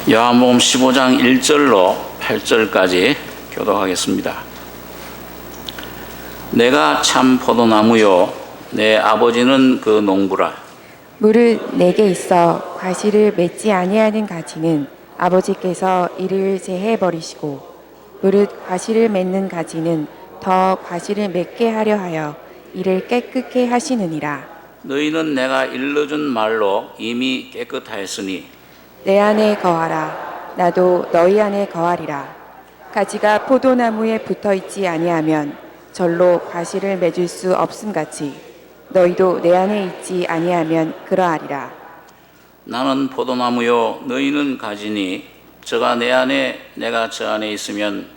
요한복음 15장 1절로 8절까지 교독하겠습니다. 내가 참 포도나무요 내 아버지는 그 농부라. 무릇 내게 있어 과실을 맺지 아니하는 가지는 아버지께서 이를 제해 버리시고, 무릇 과실을 맺는 가지는 더 과실을 맺게 하려 하여 이를 깨끗게 하시느니라. 너희는 내가 일러준 말로 이미 깨끗하였으니 내 안에 거하라. 나도 너희 안에 거하리라. 가지가 포도나무에 붙어 있지 아니하면 절로 과실을 맺을 수 없음같이 너희도 내 안에 있지 아니하면 그러하리라. 나는 포도나무요 너희는 가지니 저가 내 안에 내가 저 안에 있으면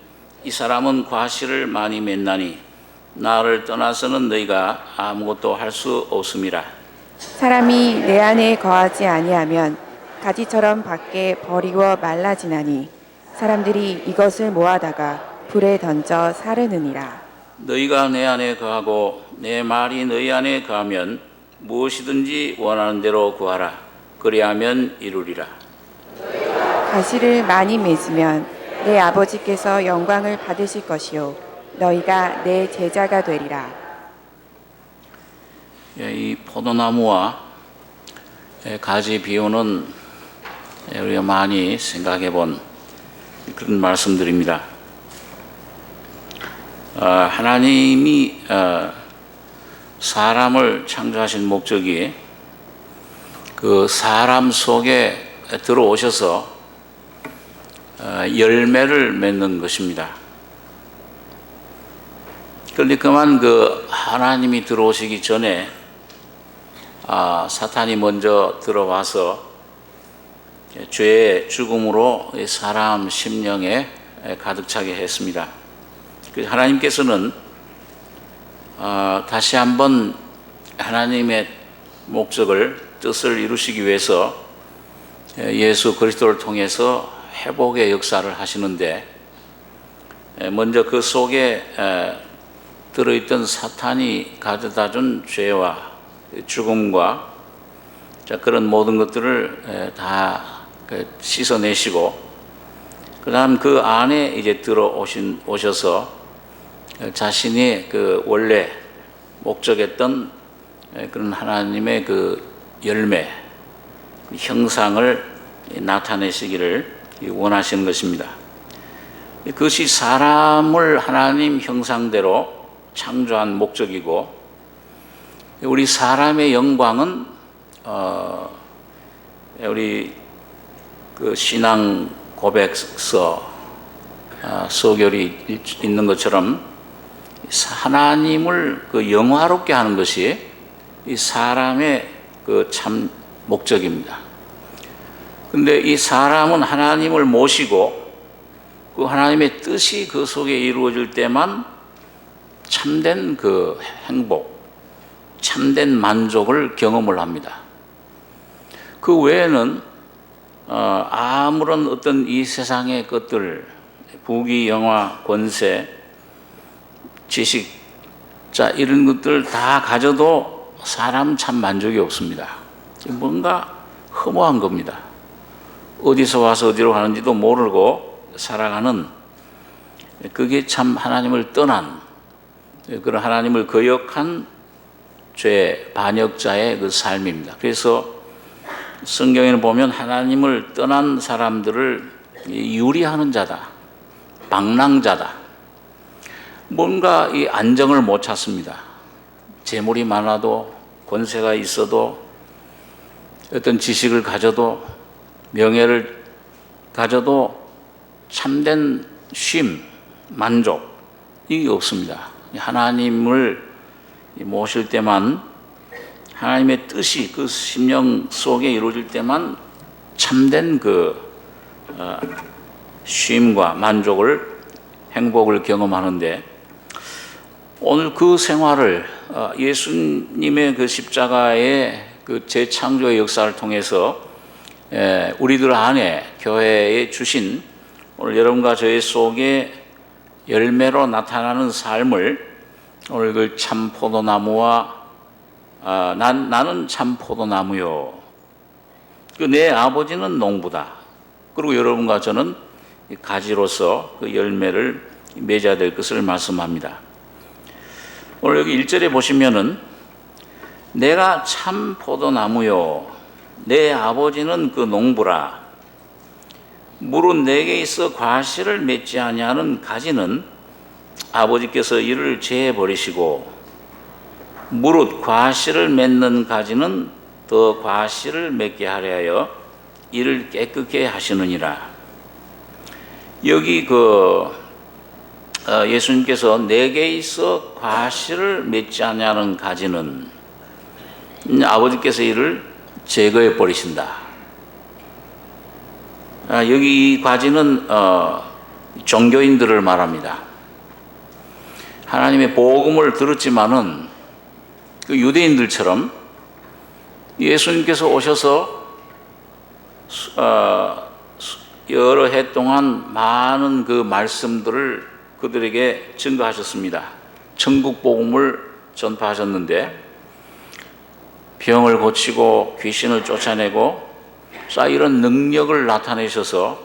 이 사람은 과실을 많이 맺나니 나를 떠나서는 너희가 아무것도 할 수 없음이라. 사람이 내 안에 거하지 아니하면 가지처럼 밖에 버리고 말라지나니 사람들이 이것을 모아다가 불에 던져 사르느니라. 너희가 내 안에 거하고 내 말이 너희 안에 거하면 무엇이든지 원하는 대로 구하라. 그리하면 이루리라. 가시를 많이 맺으면 내 아버지께서 영광을 받으실 것이요 너희가 내 제자가 되리라. 이 포도나무와 가지 비유는 우리가 많이 생각해 본 그런 말씀들입니다. 하나님이 사람을 창조하신 목적이 그 사람 속에 들어오셔서 열매를 맺는 것입니다. 그런데 그만 그 하나님이 들어오시기 전에 사탄이 먼저 들어와서 죄의 죽음으로 사람 심령에 가득 차게 했습니다. 하나님께서는 다시 한번 하나님의 목적을 뜻을 이루시기 위해서 예수 그리스도를 통해서 회복의 역사를 하시는데, 먼저 그 속에 들어있던 사탄이 가져다준 죄와 죽음과 그런 모든 것들을 다 씻어내시고, 그 다음 그 안에 이제 오셔서 자신이 그 원래 목적했던 그런 하나님의 그 열매, 형상을 나타내시기를 원하시는 것입니다. 그것이 사람을 하나님 형상대로 창조한 목적이고, 우리 사람의 영광은 우리 그 신앙 고백서 서결이 있는 것처럼 하나님을 그 영화롭게 하는 것이 이 사람의 그 참 목적입니다. 근데 이 사람은 하나님을 모시고 그 하나님의 뜻이 그 속에 이루어질 때만 참된 그 행복, 참된 만족을 경험을 합니다. 그 외에는 아무런 어떤 이 세상의 것들, 부귀, 영화, 권세, 지식, 이런 것들 다 가져도 사람 참 만족이 없습니다. 뭔가 허무한 겁니다. 어디서 와서 어디로 가는지도 모르고 살아가는, 그게 참 하나님을 떠난, 그런 하나님을 거역한 죄 반역자의 그 삶입니다. 그래서 성경에는 보면 하나님을 떠난 사람들을 유리하는 자다, 방랑자다, 뭔가 이 안정을 못 찾습니다. 재물이 많아도, 권세가 있어도, 어떤 지식을 가져도, 명예를 가져도 참된 쉼, 만족, 이게 없습니다. 하나님을 모실 때만, 하나님의 뜻이 그 심령 속에 이루어질 때만 참된 그 쉼과 만족을, 행복을 경험하는데, 오늘 그 생활을 예수님의 그 십자가의 그 재창조의 역사를 통해서 우리들 안에 교회에 주신, 오늘 여러분과 저희 속에 열매로 나타나는 삶을, 오늘 그 참 포도나무와 나는 참 포도나무요 그 내 아버지는 농부다, 그리고 여러분과 저는 가지로서 그 열매를 맺어야 될 것을 말씀합니다. 오늘 여기 1절에 보시면은 내가 참 포도나무요 내 아버지는 그 농부라. 무릇 내게 있어 과실을 맺지 아니하는 가지는 아버지께서 이를 제해 버리시고 무릇 과실을 맺는 가지는 더 과실을 맺게 하려 하여 이를 깨끗게 하시느니라. 여기 예수님께서 내게 있어 과실을 맺지 아니하는 가지는 아버지께서 이를 제거해 버리신다. 여기 이 가지는 종교인들을 말합니다. 하나님의 복음을 들었지만은 그 유대인들처럼 예수님께서 오셔서 여러 해 동안 많은 그 말씀들을 그들에게 증거하셨습니다. 천국 복음을 전파하셨는데 병을 고치고 귀신을 쫓아내고 이런 능력을 나타내셔서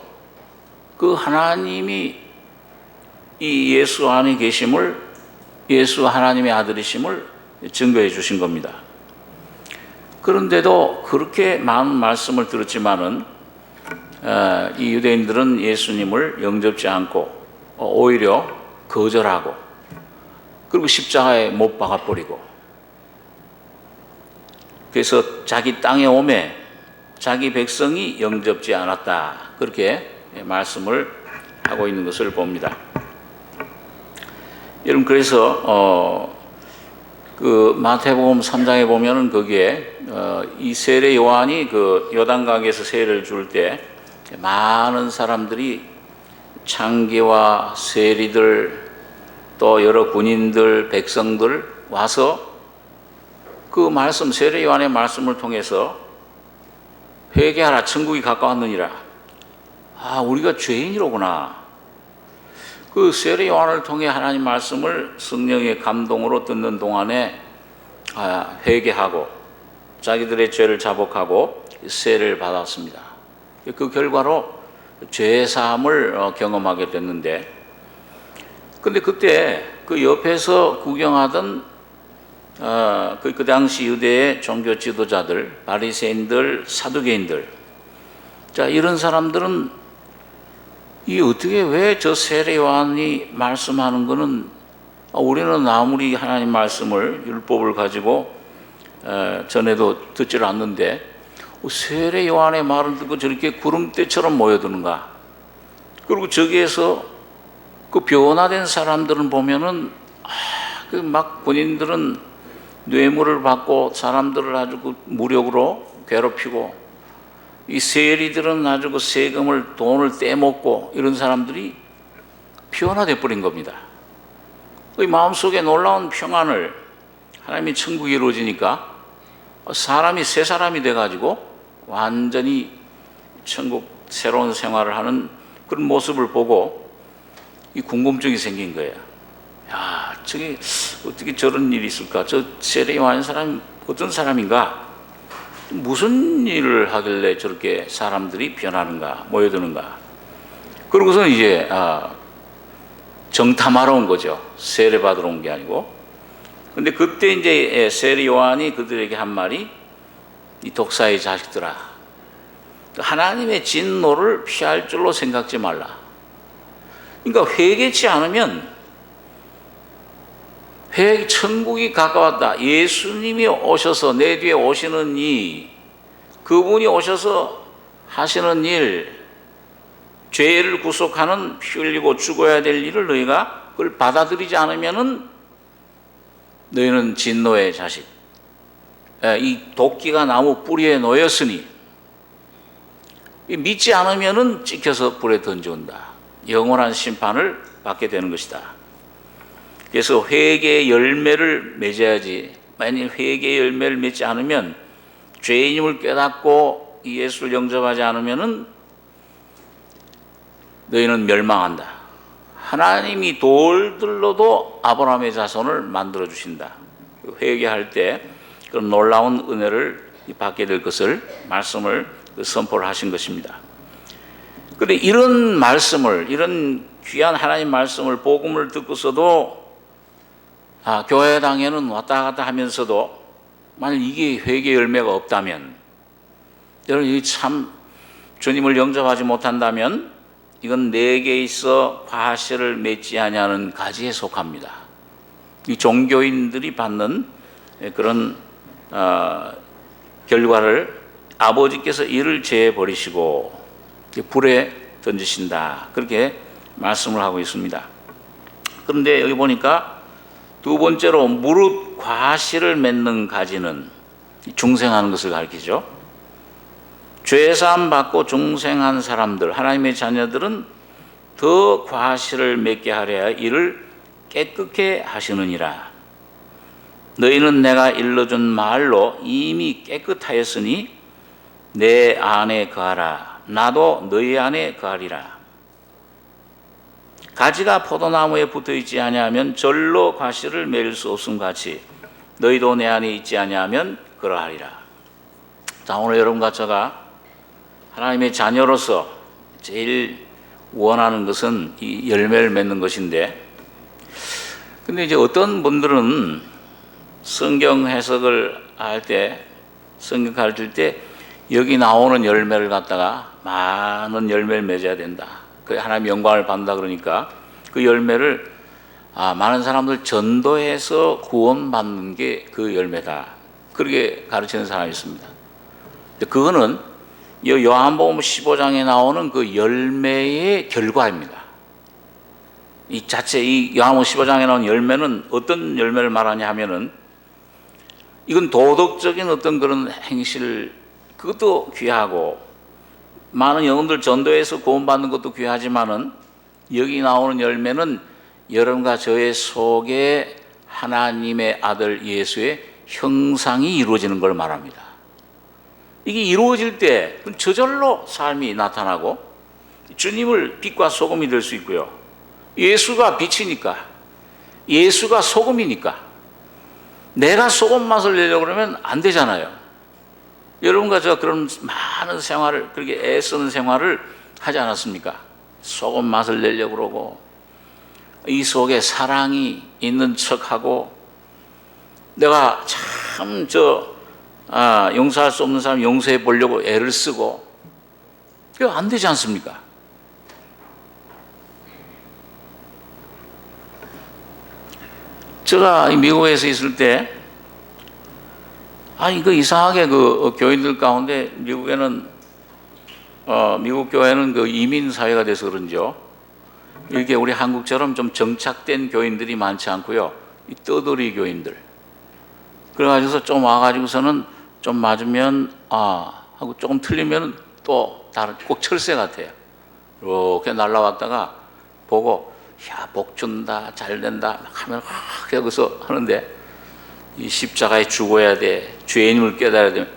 그 하나님이 이 예수 안에 계심을, 예수 하나님의 아들이심을 증거해 주신 겁니다. 그런데도 그렇게 많은 말씀을 들었지만은 이 유대인들은 예수님을 영접지 않고 오히려 거절하고 그리고 십자가에 못 박아버리고 그래서 자기 땅에 오매 자기 백성이 영접지 않았다. 그렇게 말씀을 하고 있는 것을 봅니다. 여러분 그래서 그 마태복음 3장에 보면은 거기에 이 세례 요한이 그 요단강에서 세례를 줄 때 많은 사람들이 창기와 세리들 또 여러 군인들 백성들 와서 그 말씀 세례 요한의 말씀을 통해서 회개하라 천국이 가까웠느니라. 우리가 죄인이로구나. 그 세례 요한을 통해 하나님 말씀을 성령의 감동으로 듣는 동안에 회개하고 자기들의 죄를 자복하고 세례를 받았습니다. 그 결과로 죄 사함을 경험하게 됐는데, 근데 그때 그 옆에서 구경하던 그 당시 유대의 종교 지도자들, 바리새인들, 사두개인들, 이런 사람들은 이 어떻게 왜 저 세례 요한이 말씀하는 거는 우리는 아무리 하나님 말씀을 율법을 가지고 전에도 듣질 않는데 세례 요한의 말을 듣고 저렇게 구름대처럼 모여드는가? 그리고 저기에서 그 변화된 사람들은 보면은 그 막 본인들은 뇌물을 받고 사람들을 아주 그 무력으로 괴롭히고 이 세리들은 아주 그 세금을 돈을 떼먹고 이런 사람들이 변화돼 버린 겁니다. 그 마음속에 놀라운 평안을 하나님이 천국이 이루어지니까 사람이 새 사람이 돼가지고 완전히 천국 새로운 생활을 하는 그런 모습을 보고 이 궁금증이 생긴 거예요. 저게 어떻게 저런 일이 있을까? 저 세례 요한 사람이 어떤 사람인가? 무슨 일을 하길래 저렇게 사람들이 변하는가, 모여드는가? 그러고서 이제 정탐하러 온 거죠. 세례 받으러 온 게 아니고. 근데 그때 이제 세례 요한이 그들에게 한 말이 이 독사의 자식들아, 하나님의 진노를 피할 줄로 생각지 말라. 그러니까 회개치 않으면 천국이 가까웠다. 예수님이 오셔서 내 뒤에 오시는 그분이 오셔서 하시는 일, 죄를 구속하는 피 흘리고 죽어야 될 일을 너희가 그걸 받아들이지 않으면은 너희는 진노의 자식. 이 도끼가 나무 뿌리에 놓였으니 믿지 않으면은 찍혀서 불에 던져온다. 영원한 심판을 받게 되는 것이다. 그래서 회개의 열매를 맺어야지. 만약 회개의 열매를 맺지 않으면 죄인임을 깨닫고 예수를 영접하지 않으면은 너희는 멸망한다. 하나님이 돌들로도 아브라함의 자손을 만들어 주신다. 회개할 때 그런 놀라운 은혜를 받게 될 것을 말씀을 선포를 하신 것입니다. 그런데 이런 말씀을, 이런 귀한 하나님 말씀을, 복음을 듣고서도 교회당에는 왔다 갔다 하면서도 만약 이게 회개 열매가 없다면, 여러분 이 참 주님을 영접하지 못한다면 이건 내게 있어 과실을 맺지 아니하는 가지에 속합니다. 이 종교인들이 받는 그런 결과를 아버지께서 이를 제해 버리시고 불에 던지신다, 그렇게 말씀을 하고 있습니다. 그런데 여기 보니까 두 번째로 무릇 과실을 맺는 가지는 중생하는 것을 가리키죠. 죄사함 받고 중생한 사람들, 하나님의 자녀들은 더 과실을 맺게 하려 이를 깨끗게 하시느니라. 너희는 내가 일러준 말로 이미 깨끗하였으니 내 안에 거하라. 나도 너희 안에 거하리라. 가지가 포도나무에 붙어있지 아니하면 절로 과실을 맺을 수 없음 같이 너희도 내 안에 있지 아니하면 그러하리라. 자, 오늘 여러분과 제가 하나님의 자녀로서 제일 원하는 것은 이 열매를 맺는 것인데, 근데 이제 어떤 분들은 성경 해석을 할 때, 성경 가르칠 때 여기 나오는 열매를 갖다가 많은 열매를 맺어야 된다, 그 하나님의 영광을 받는다, 그러니까 그 열매를 많은 사람들 전도해서 구원받는 게 그 열매다, 그렇게 가르치는 사람이 있습니다. 그거는 요한복음 15장에 나오는 그 열매의 결과입니다. 이 자체 이 요한복음 15장에 나오는 열매는 어떤 열매를 말하냐 하면은, 이건 도덕적인 어떤 그런 행실, 그것도 귀하고 많은 영혼들 전도해서 구원받는 것도 귀하지만은, 여기 나오는 열매는 여러분과 저의 속에 하나님의 아들 예수의 형상이 이루어지는 걸 말합니다. 이게 이루어질 때 저절로 삶이 나타나고 주님을 빛과 소금이 될 수 있고요. 예수가 빛이니까, 예수가 소금이니까 내가 소금 맛을 내려고 그러면 안 되잖아요. 여러분과 제가 그런 많은 생활을, 그렇게 애쓰는 생활을 하지 않았습니까? 소금 맛을 내려고 그러고, 이 속에 사랑이 있는 척하고, 내가 참 용서할 수 없는 사람 용서해 보려고 애를 쓰고, 그게 안 되지 않습니까? 제가 미국에서 있을 때, 이거 이상하게 그 교인들 가운데 미국에는, 미국 교회는 그 이민 사회가 돼서 그런지요, 이렇게 우리 한국처럼 좀 정착된 교인들이 많지 않고요, 이 떠돌이 교인들. 그래가지고서 좀 와가지고서는 좀 맞으면 하고 조금 틀리면 또 다른, 꼭 철새 같아요. 이렇게 날라왔다가 보고, 야, 복 준다, 잘 된다 하면 여기서 하는데, 이 십자가에 죽어야 돼, 죄인임을 깨달아야 되면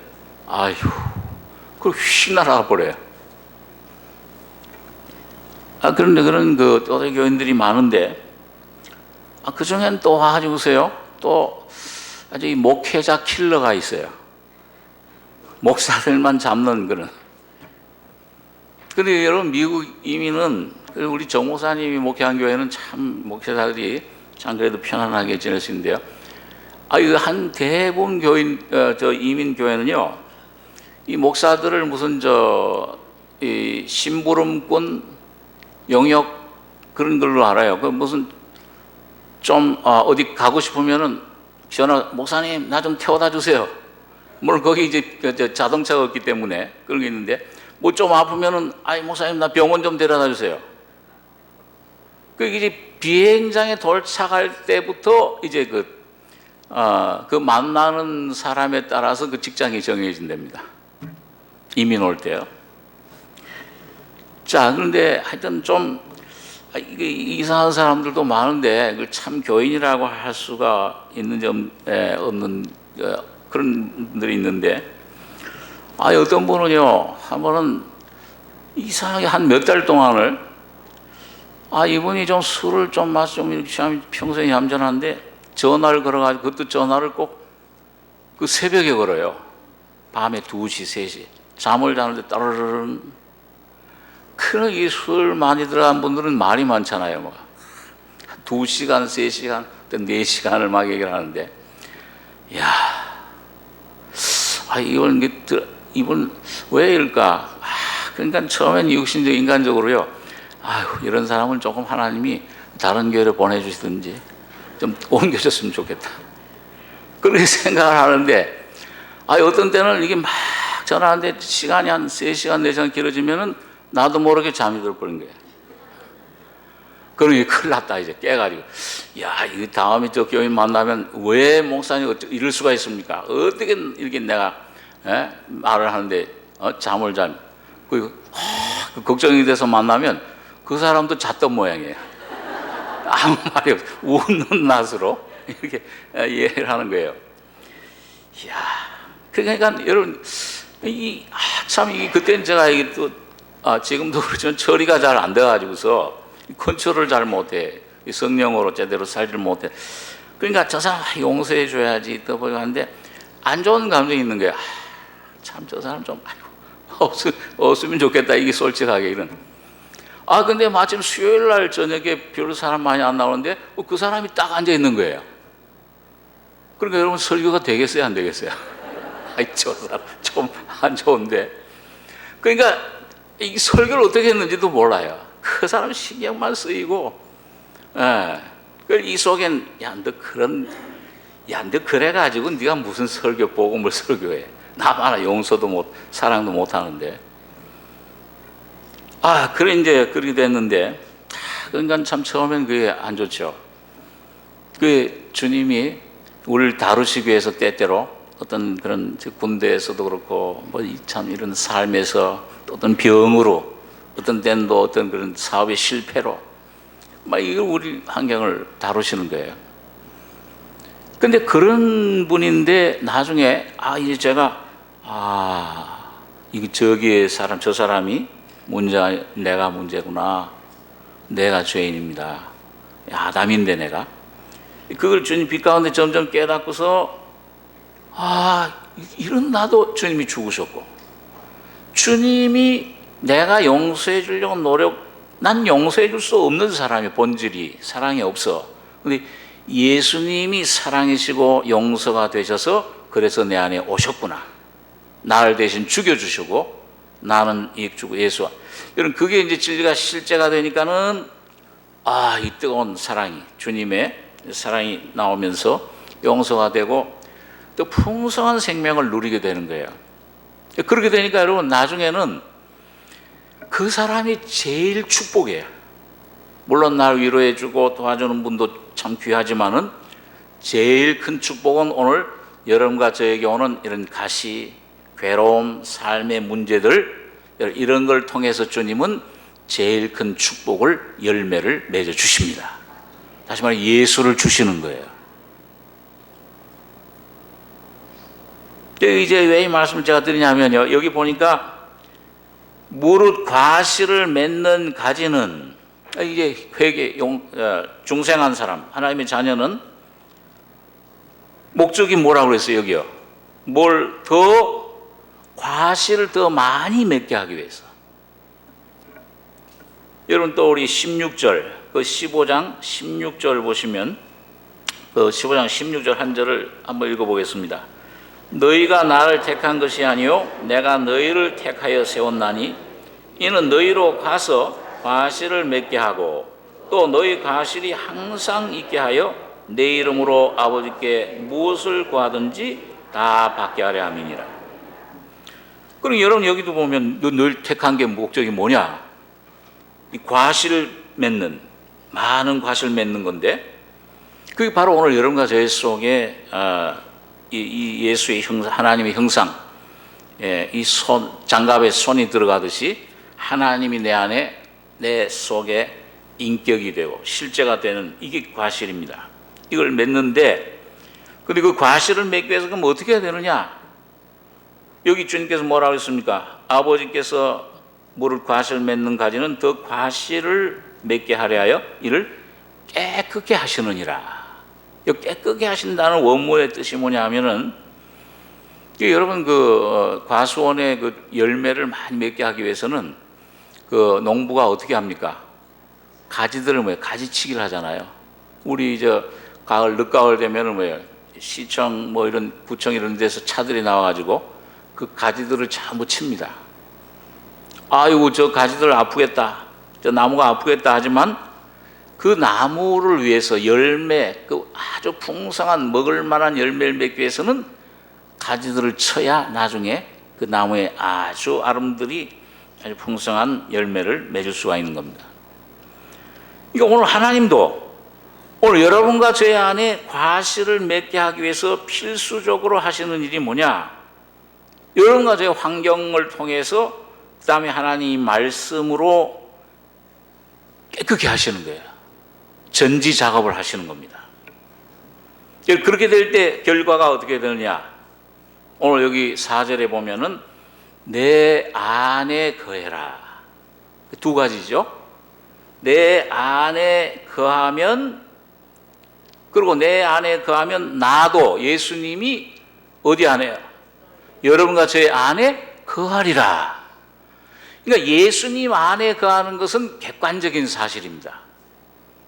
그걸 휙 날아가 버려요. 그런데 그런 그 또래 교인들이 많은데, 그 중엔 또 와가지고서요, 또 아주 이 목회자 킬러가 있어요. 목사들만 잡는 그런. 근데 여러분, 미국 이민은, 우리 정 목사님이 목회한 교회는 참 목회자들이 참 그래도 편안하게 지낼 수 있는데요. 이거 한 대부분 교인, 이민 교회는요, 이 목사들을 무슨 이 심부름꾼 영역 그런 걸로 알아요. 그 무슨 좀 어디 가고 싶으면은 전화, 목사님 나 좀 태워다 주세요. 물론 거기 이제 자동차가 없기 때문에 그런 게 있는데, 뭐 좀 아프면은 목사님 나 병원 좀 데려다 주세요. 그 이제 비행장에 도착할 때부터 이제 그 만나는 사람에 따라서 그 직장이 정해진답니다. 이민 올 때요. 자, 그런데 하여튼 좀 이상한 사람들도 많은데, 그걸 참 교인이라고 할 수가 있는지 없는 그런 분들이 있는데, 어떤 분은요, 한 번은 이상하게 한 몇 달 동안을, 이분이 좀 술을 좀 좀 이렇게 취하면 평소에 얌전한데, 전화를 걸어가지고, 그것도 전화를 꼭 그 새벽에 걸어요. 밤에 2시, 3시. 잠을 자는데 따르르르. 그런 이술 많이 들어간 분들은 말이 많잖아요. 뭐 2시간, 3시간, 또 4시간을 막 얘기를 하는데, 야, 이분 왜 이럴까? 그러니까 처음엔 육신적 인간적으로요. 아유, 이런 사람은 조금 하나님이 다른 교회로 보내주시든지 좀 옮겨줬으면 좋겠다. 그렇게 생각을 하는데, 어떤 때는 이게 막 전화하는데 시간이 한 3시간, 4시간 길어지면은 나도 모르게 잠이 들어버린 거예요. 그러니 큰일 났다, 이제 깨가지고. 야, 이 다음에 저 교인 만나면 왜 목사님 이럴 수가 있습니까? 어떻게 이렇게 내가 말을 하는데 잠을 그 걱정이 돼서 만나면 그 사람도 잤던 모양이에요. 아무 말이 없어. 웃는 낯으로 이렇게 이해를 하는 거예요. 이야, 그러니까 여러분, 그때는 제가 이게 또, 지금도 그렇지만 처리가 잘 안 돼가지고서 컨트롤을 잘 못해. 성령으로 제대로 살지를 못해. 그러니까 저 사람 용서해 줘야지 또 보고 하는데 안 좋은 감정이 있는 거야. 참 저 사람 좀 없으면 좋겠다. 이게 솔직하게 이런. 근데 마침 수요일 날 저녁에 별로 사람 많이 안 나오는데 그 사람이 딱 앉아 있는 거예요. 그러니까 여러분 설교가 되겠어요, 안 되겠어요? 저 사람 좀 안 좋은데. 그러니까 이 설교를 어떻게 했는지도 몰라요. 그 사람 신경만 쓰이고, 이 속엔 너 그래가지고 네가 무슨 설교 복음을 설교해? 나만 용서도 못, 사랑도 못 하는데. 그래 이제 그렇게 됐는데, 그러니까 참 처음엔 그게 안 좋죠. 그 주님이 우리를 다루시기 위해서 때때로 어떤 그런 군대에서도 그렇고 뭐 참 이런 삶에서 또 어떤 병으로 어떤 때는 또 어떤 그런 사업의 실패로 막 이걸 우리 환경을 다루시는 거예요. 근데 그런 분인데 나중에 이제 제가 이게 저기의 사람 저 사람이 내가 문제구나. 내가 죄인입니다. 아담인데 내가 그걸 주님 빛 가운데 점점 깨닫고서 이런 나도 주님이 죽으셨고 주님이 내가 용서해 주려고 난 용서해 줄 수 없는 사람이 본질이 사랑이 없어. 근데 예수님이 사랑이시고 용서가 되셔서 그래서 내 안에 오셨구나. 나를 대신 죽여주시고 나는 주고 예수와 여러분 그게 이제 진리가 실제가 되니까는 이 뜨거운 사랑이 주님의 사랑이 나오면서 용서가 되고 또 풍성한 생명을 누리게 되는 거예요. 그렇게 되니까 여러분 나중에는 그 사람이 제일 축복이에요. 물론 날 위로해주고 도와주는 분도 참 귀하지만은 제일 큰 축복은 오늘 여러분과 저에게 오는 이런 가시, 괴로움, 삶의 문제들 이런 걸 통해서 주님은 제일 큰 축복을 열매를 맺어 주십니다. 다시 말해 예수를 주시는 거예요. 이제 왜 이 말씀을 제가 드리냐면요. 여기 보니까 무릇 과실을 맺는 가지는 이제 중생한 사람, 하나님의 자녀는 목적이 뭐라고 그랬어요, 여기요? 과실을 더 많이 맺게 하기 위해서. 여러분 또 우리 16절, 그 15장 16절 보시면 그 15장 16절 한 절을 한번 읽어보겠습니다. 너희가 나를 택한 것이 아니요 내가 너희를 택하여 세웠나니 이는 너희로 가서 과실을 맺게 하고 또 너희 과실이 항상 있게 하여 내 이름으로 아버지께 무엇을 구하든지 다 받게 하려 함이니라. 그럼 여러분 여기도 보면 널 택한 게 목적이 뭐냐? 이 과실을 맺는 많은 과실을 맺는 건데 그게 바로 오늘 여러분과 저희 속에 이 예수의 하나님의 형상, 이 장갑에 손이 들어가듯이 하나님이 내 안에 내 속에 인격이 되고 실제가 되는 이게 과실입니다. 이걸 맺는데 근데 그 과실을 맺기 위해서 그럼 어떻게 해야 되느냐? 여기 주님께서 뭐라고 했습니까? 아버지께서 무릇 과실을 맺는 가지는 더 과실을 맺게 하려 하여 이를 깨끗게 하시느니라. 깨끗게 하신다는 원문의 뜻이 뭐냐 하면은 여러분 그 과수원의 그 열매를 많이 맺게 하기 위해서는 그 농부가 어떻게 합니까? 가지들을 가지치기를 하잖아요. 우리 가을 늦가을 되면은 시청 이런 구청 이런 데서 차들이 나와가지고 그 가지들을 전부 칩니다. 아이고 저 가지들 아프겠다, 저 나무가 아프겠다 하지만 그 나무를 위해서 열매, 그 아주 풍성한 먹을 만한 열매를 맺기 위해서는 가지들을 쳐야 나중에 그 나무에 아주 아름드리 아주 풍성한 열매를 맺을 수가 있는 겁니다. 그러니까 오늘 하나님도 오늘 여러분과 제 안에 과실을 맺게 하기 위해서 필수적으로 하시는 일이 뭐냐? 여러분과 제 환경을 통해서 그 다음에 하나님 말씀으로 깨끗게 하시는 거예요. 전지 작업을 하시는 겁니다. 그렇게 될 때 결과가 어떻게 되느냐? 오늘 여기 4절에 보면은 내 안에 거해라. 두 가지죠. 내 안에 거하면, 그리고 내 안에 거하면 나도, 예수님이 어디 안에요? 여러분과 제 안에 거하리라. 그러니까 예수님 안에 거하는 것은 객관적인 사실입니다.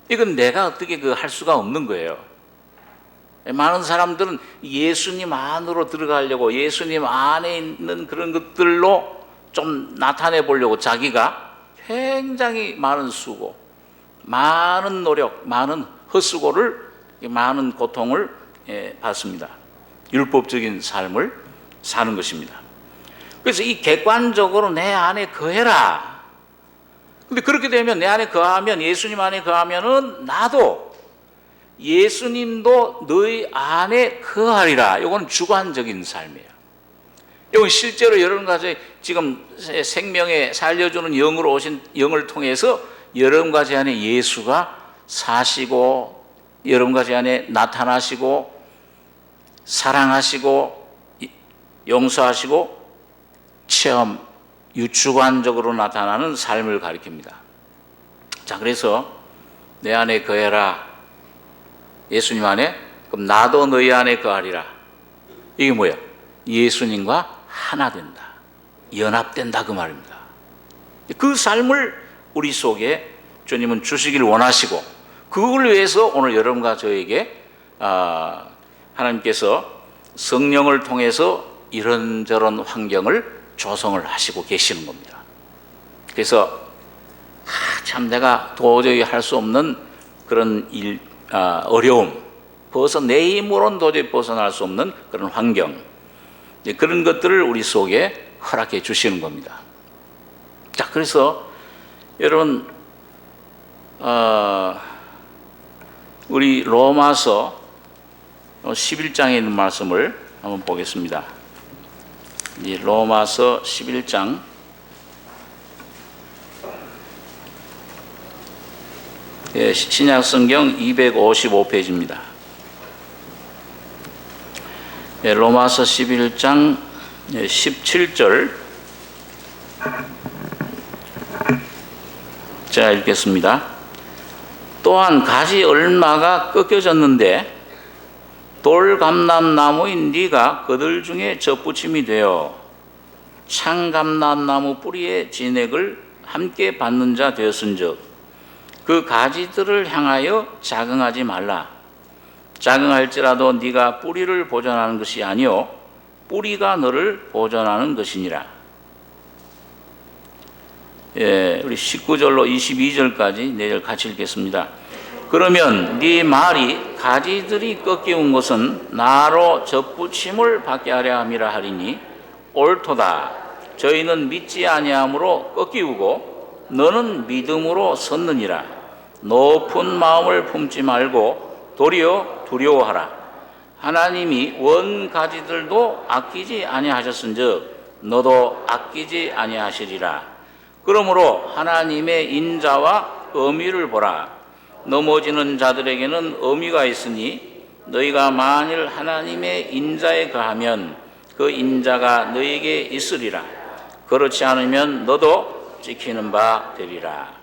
이건 내가 어떻게 할 수가 없는 거예요. 많은 사람들은 예수님 안으로 들어가려고 예수님 안에 있는 그런 것들로 좀 나타내 보려고 자기가 굉장히 많은 수고, 많은 노력, 많은 헛수고를, 많은 고통을 받습니다. 율법적인 삶을 사는 것입니다. 그래서 이 객관적으로 내 안에 거해라. 근데 그렇게 되면 내 안에 거하면, 예수님 안에 거하면은 나도, 예수님도 너희 안에 거하리라. 이건 주관적인 삶이에요. 이건 실제로 여러분과 지금 생명에 살려주는 영으로 오신 영을 통해서 여러분과 제 안에 예수가 사시고, 여러분과 제 안에 나타나시고, 사랑하시고, 용서하시고, 체험, 유추관적으로 나타나는 삶을 가리킵니다. 자, 그래서 내 안에 거해라. 예수님 안에, 그럼 나도 너희 안에 거하리라. 이게 뭐예요? 예수님과 하나 된다, 연합된다, 그 말입니다. 그 삶을 우리 속에 주님은 주시길 원하시고, 그걸 위해서 오늘 여러분과 저에게 하나님께서 성령을 통해서 이런저런 환경을 조성을 하시고 계시는 겁니다. 그래서 참 내가 도저히 할 수 없는 그런 어려움, 내 힘으로는 도저히 벗어날 수 없는 그런 환경, 그런 것들을 우리 속에 허락해 주시는 겁니다. 자, 그래서 여러분, 우리 로마서 11장에 있는 말씀을 한번 보겠습니다. 이 로마서 11장 신약성경 255페이지입니다. 로마서 11장 17절 제가 읽겠습니다. 또한 가지 얼마가 꺾여졌는데 돌감람나무인 네가 그들 중에 젖붙임이 되어 창감람나무 뿌리의 진액을 함께 받는 자 되었은즉 그 가지들을 향하여 자긍하지 말라. 자긍할지라도 네가 뿌리를 보존하는 것이 아니요 뿌리가 너를 보존하는 것이니라. 우리 19절로 22절까지 4절 같이 읽겠습니다. 그러면 네 말이 가지들이 꺾이운 것은 나로 젖붙임을 받게 하려 함이라 하리니 옳도다. 저희는 믿지 아니함으로 꺾이우고 너는 믿음으로 섰느니라. 높은 마음을 품지 말고 도리어 두려워하라. 하나님이 원 가지들도 아끼지 아니하셨은즉 너도 아끼지 아니하시리라. 그러므로 하나님의 인자와 의미를 보라. 넘어지는 자들에게는 의미가 있으니 너희가 만일 하나님의 인자에 거하면 그 인자가 너희에게 있으리라. 그렇지 않으면 너도 지키는 바 되리라.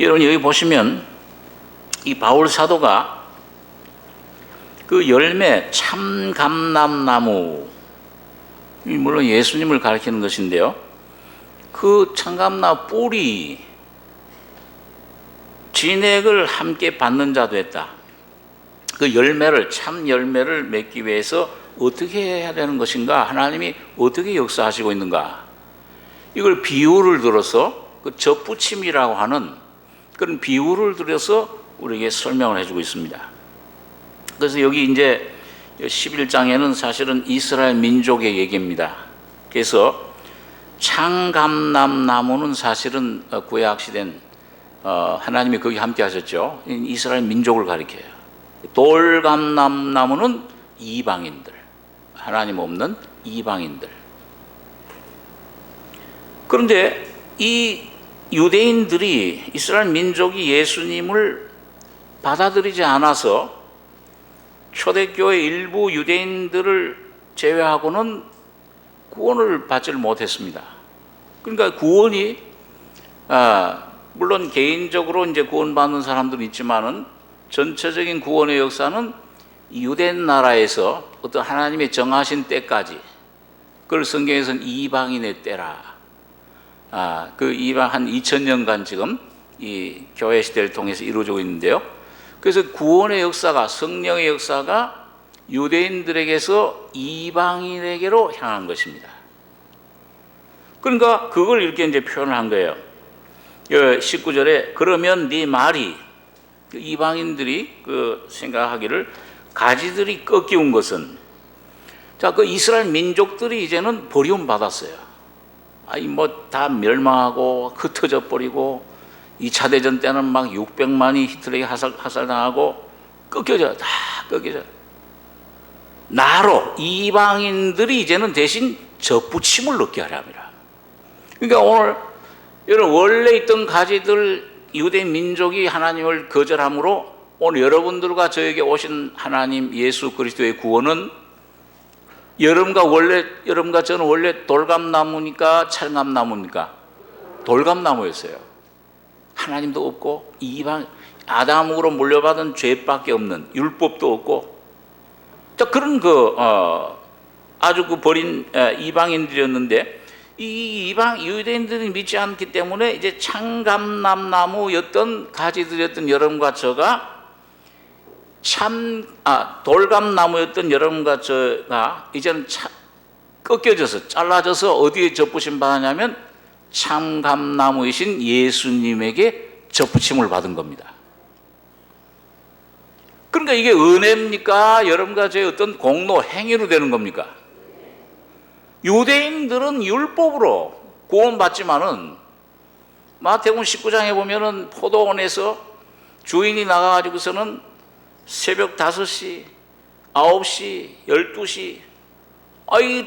여러분 여기 보시면 이 바울 사도가 그 열매 참감람나무, 물론 예수님을 가리키는 것인데요, 그 참감나무 뿌리 진액을 함께 받는 자도 했다. 그 열매를, 참 열매를 맺기 위해서 어떻게 해야 되는 것인가, 하나님이 어떻게 역사하시고 있는가, 이걸 비유를 들어서 그 접붙임이라고 하는 그런 비유를 들어서 우리에게 설명을 해주고 있습니다. 그래서 여기 이제 11장에는 사실은 이스라엘 민족의 얘기입니다. 그래서 창감람나무는 사실은 구약시대는 하나님이 거기 함께 하셨죠. 이스라엘 민족을 가리켜요. 돌감람나무는 이방인들, 하나님 없는 이방인들. 그런데 이 유대인들이, 이스라엘 민족이 예수님을 받아들이지 않아서 초대교회 일부 유대인들을 제외하고는 구원을 받지를 못했습니다. 그러니까 구원이, 물론 개인적으로 이제 구원받는 사람들은 있지만은 전체적인 구원의 역사는 유대 나라에서 어떤 하나님의 정하신 때까지, 그걸 성경에서는 이방인의 때라. 그 이방 한 2000년간 지금 이 교회 시대를 통해서 이루어지고 있는데요. 그래서 구원의 역사가, 성령의 역사가 유대인들에게서 이방인에게로 향한 것입니다. 그러니까 그걸 이렇게 이제 표현을 한 거예요. 19절에 그러면 네 말이, 이방인들이 그 생각하기를 가지들이 꺾이운 것은, 자, 그 이스라엘 민족들이 이제는 버리움 받았어요. 아니 뭐 다 멸망하고 흩어져 버리고, 2차 대전 때는 막 600만이 히틀러에게 하살당하고 꺾여져, 다 꺾여져. 나로 이방인들이 이제는 대신 접붙임을 얻게 하려 합니다. 그러니까 오늘 여러분, 원래 있던 가지들 유대 민족이 하나님을 거절함으로 오늘 여러분들과 저에게 오신 하나님 예수 그리스도의 구원은, 여러분과 저는 원래 돌감나무니까 찰감나무니까 돌감나무였어요. 하나님도 없고 이방 아담으로 물려받은 죄밖에 없는, 율법도 없고, 자, 그런 아주 그 버린 이방인들이었는데, 이 이방 유대인들이 믿지 않기 때문에 이제 창감나무였던 가지들이었던 여러분과 저가 돌감나무였던 여러분과 저가 이제는 꺾여져서, 잘라져서 어디에 접붙임 받았냐면 참감나무이신 예수님에게 접붙임을 받은 겁니다. 그러니까 이게 은혜입니까? 여러분과 저의 어떤 공로, 행위로 되는 겁니까? 유대인들은 율법으로 구원받지만은 마태복음 19장에 보면은 포도원에서 주인이 나가가지고서는 새벽 5시, 9시, 12시, 이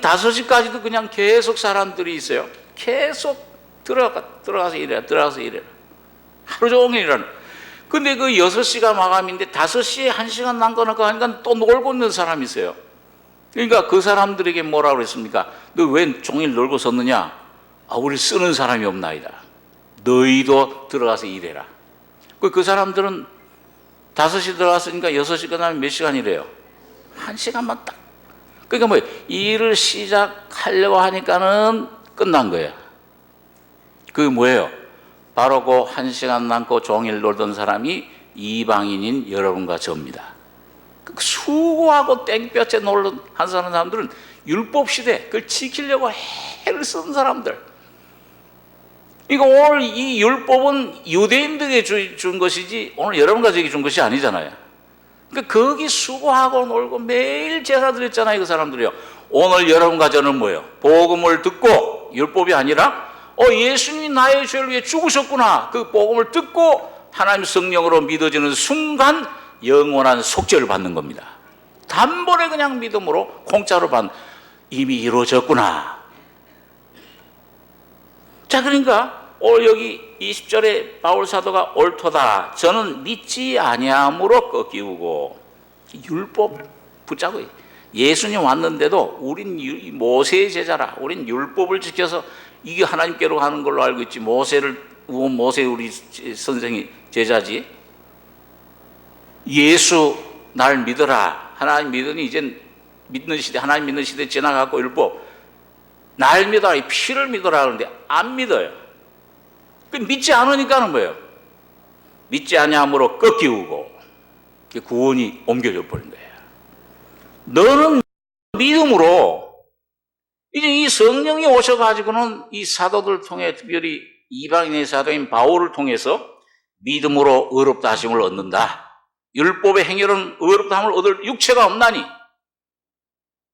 5시까지도 그냥 계속 사람들이 있어요. 계속 들어가서 일해라, 들어가서 일해라. 하루 종일 일하는. 근데 그 6시가 마감인데 5시에 1시간 남겨놓고 하니까 또 놀고 있는 사람이 있어요. 그러니까 그 사람들에게 뭐라고 그랬습니까? 너 왜 종일 놀고 섰느냐? 우리 쓰는 사람이 없나이다. 너희도 들어가서 일해라. 그 사람들은 5시 들어갔으니까 6시 끝나면 몇 시간 일해요? 1시간만 딱. 그러니까 뭐 일을 시작하려고 하니까는 끝난 거예요. 그게 뭐예요? 바로 그 1시간 남고 종일 놀던 사람이 이방인인 여러분과 저입니다. 수고하고 땡볕에 놀던 한 사람들은 율법 시대, 그걸 지키려고 해를 쓰는 사람들. 이거 오늘 이 율법은 유대인들에게 준 것이지 오늘 여러분과 저에게 준 것이 아니잖아요. 그러니까 거기 수고하고 놀고 매일 제사 드렸잖아요, 그 사람들이요. 오늘 여러분과 저는 뭐예요? 복음을 듣고, 율법이 아니라 예수님이 나의 죄를 위해 죽으셨구나, 그 복음을 듣고 하나님 성령으로 믿어지는 순간 영원한 속죄를 받는 겁니다. 단번에 그냥 믿음으로 공짜로 이미 이루어졌구나. 자, 그러니까 오늘 여기 20절에 바울 사도가 옳도다, 저는 믿지 아니함으로 꺾이우고, 율법 붙잡고, 예수님 왔는데도 우린 모세의 제자라, 우린 율법을 지켜서 이게 하나님께로 가는 걸로 알고 있지, 모세 우리 선생이 제자지, 예수 날 믿어라 하나님 믿으니 이젠 믿는 시대, 하나님 믿는 시대 지나갔고 율법 날 믿어라, 이 피를 믿어라 하는데 안 믿어요. 그 믿지 않으니까는 뭐예요? 믿지 아니함으로 꺾이고 구원이 옮겨져 버린 거예요. 너는 믿음으로 이제 이 성령이 오셔가지고는 이 사도들 통해 특별히 이방인의 사도인 바울을 통해서 믿음으로 의롭다 하심을 얻는다. 율법의 행위로는 의롭다 함을 얻을 육체가 없나니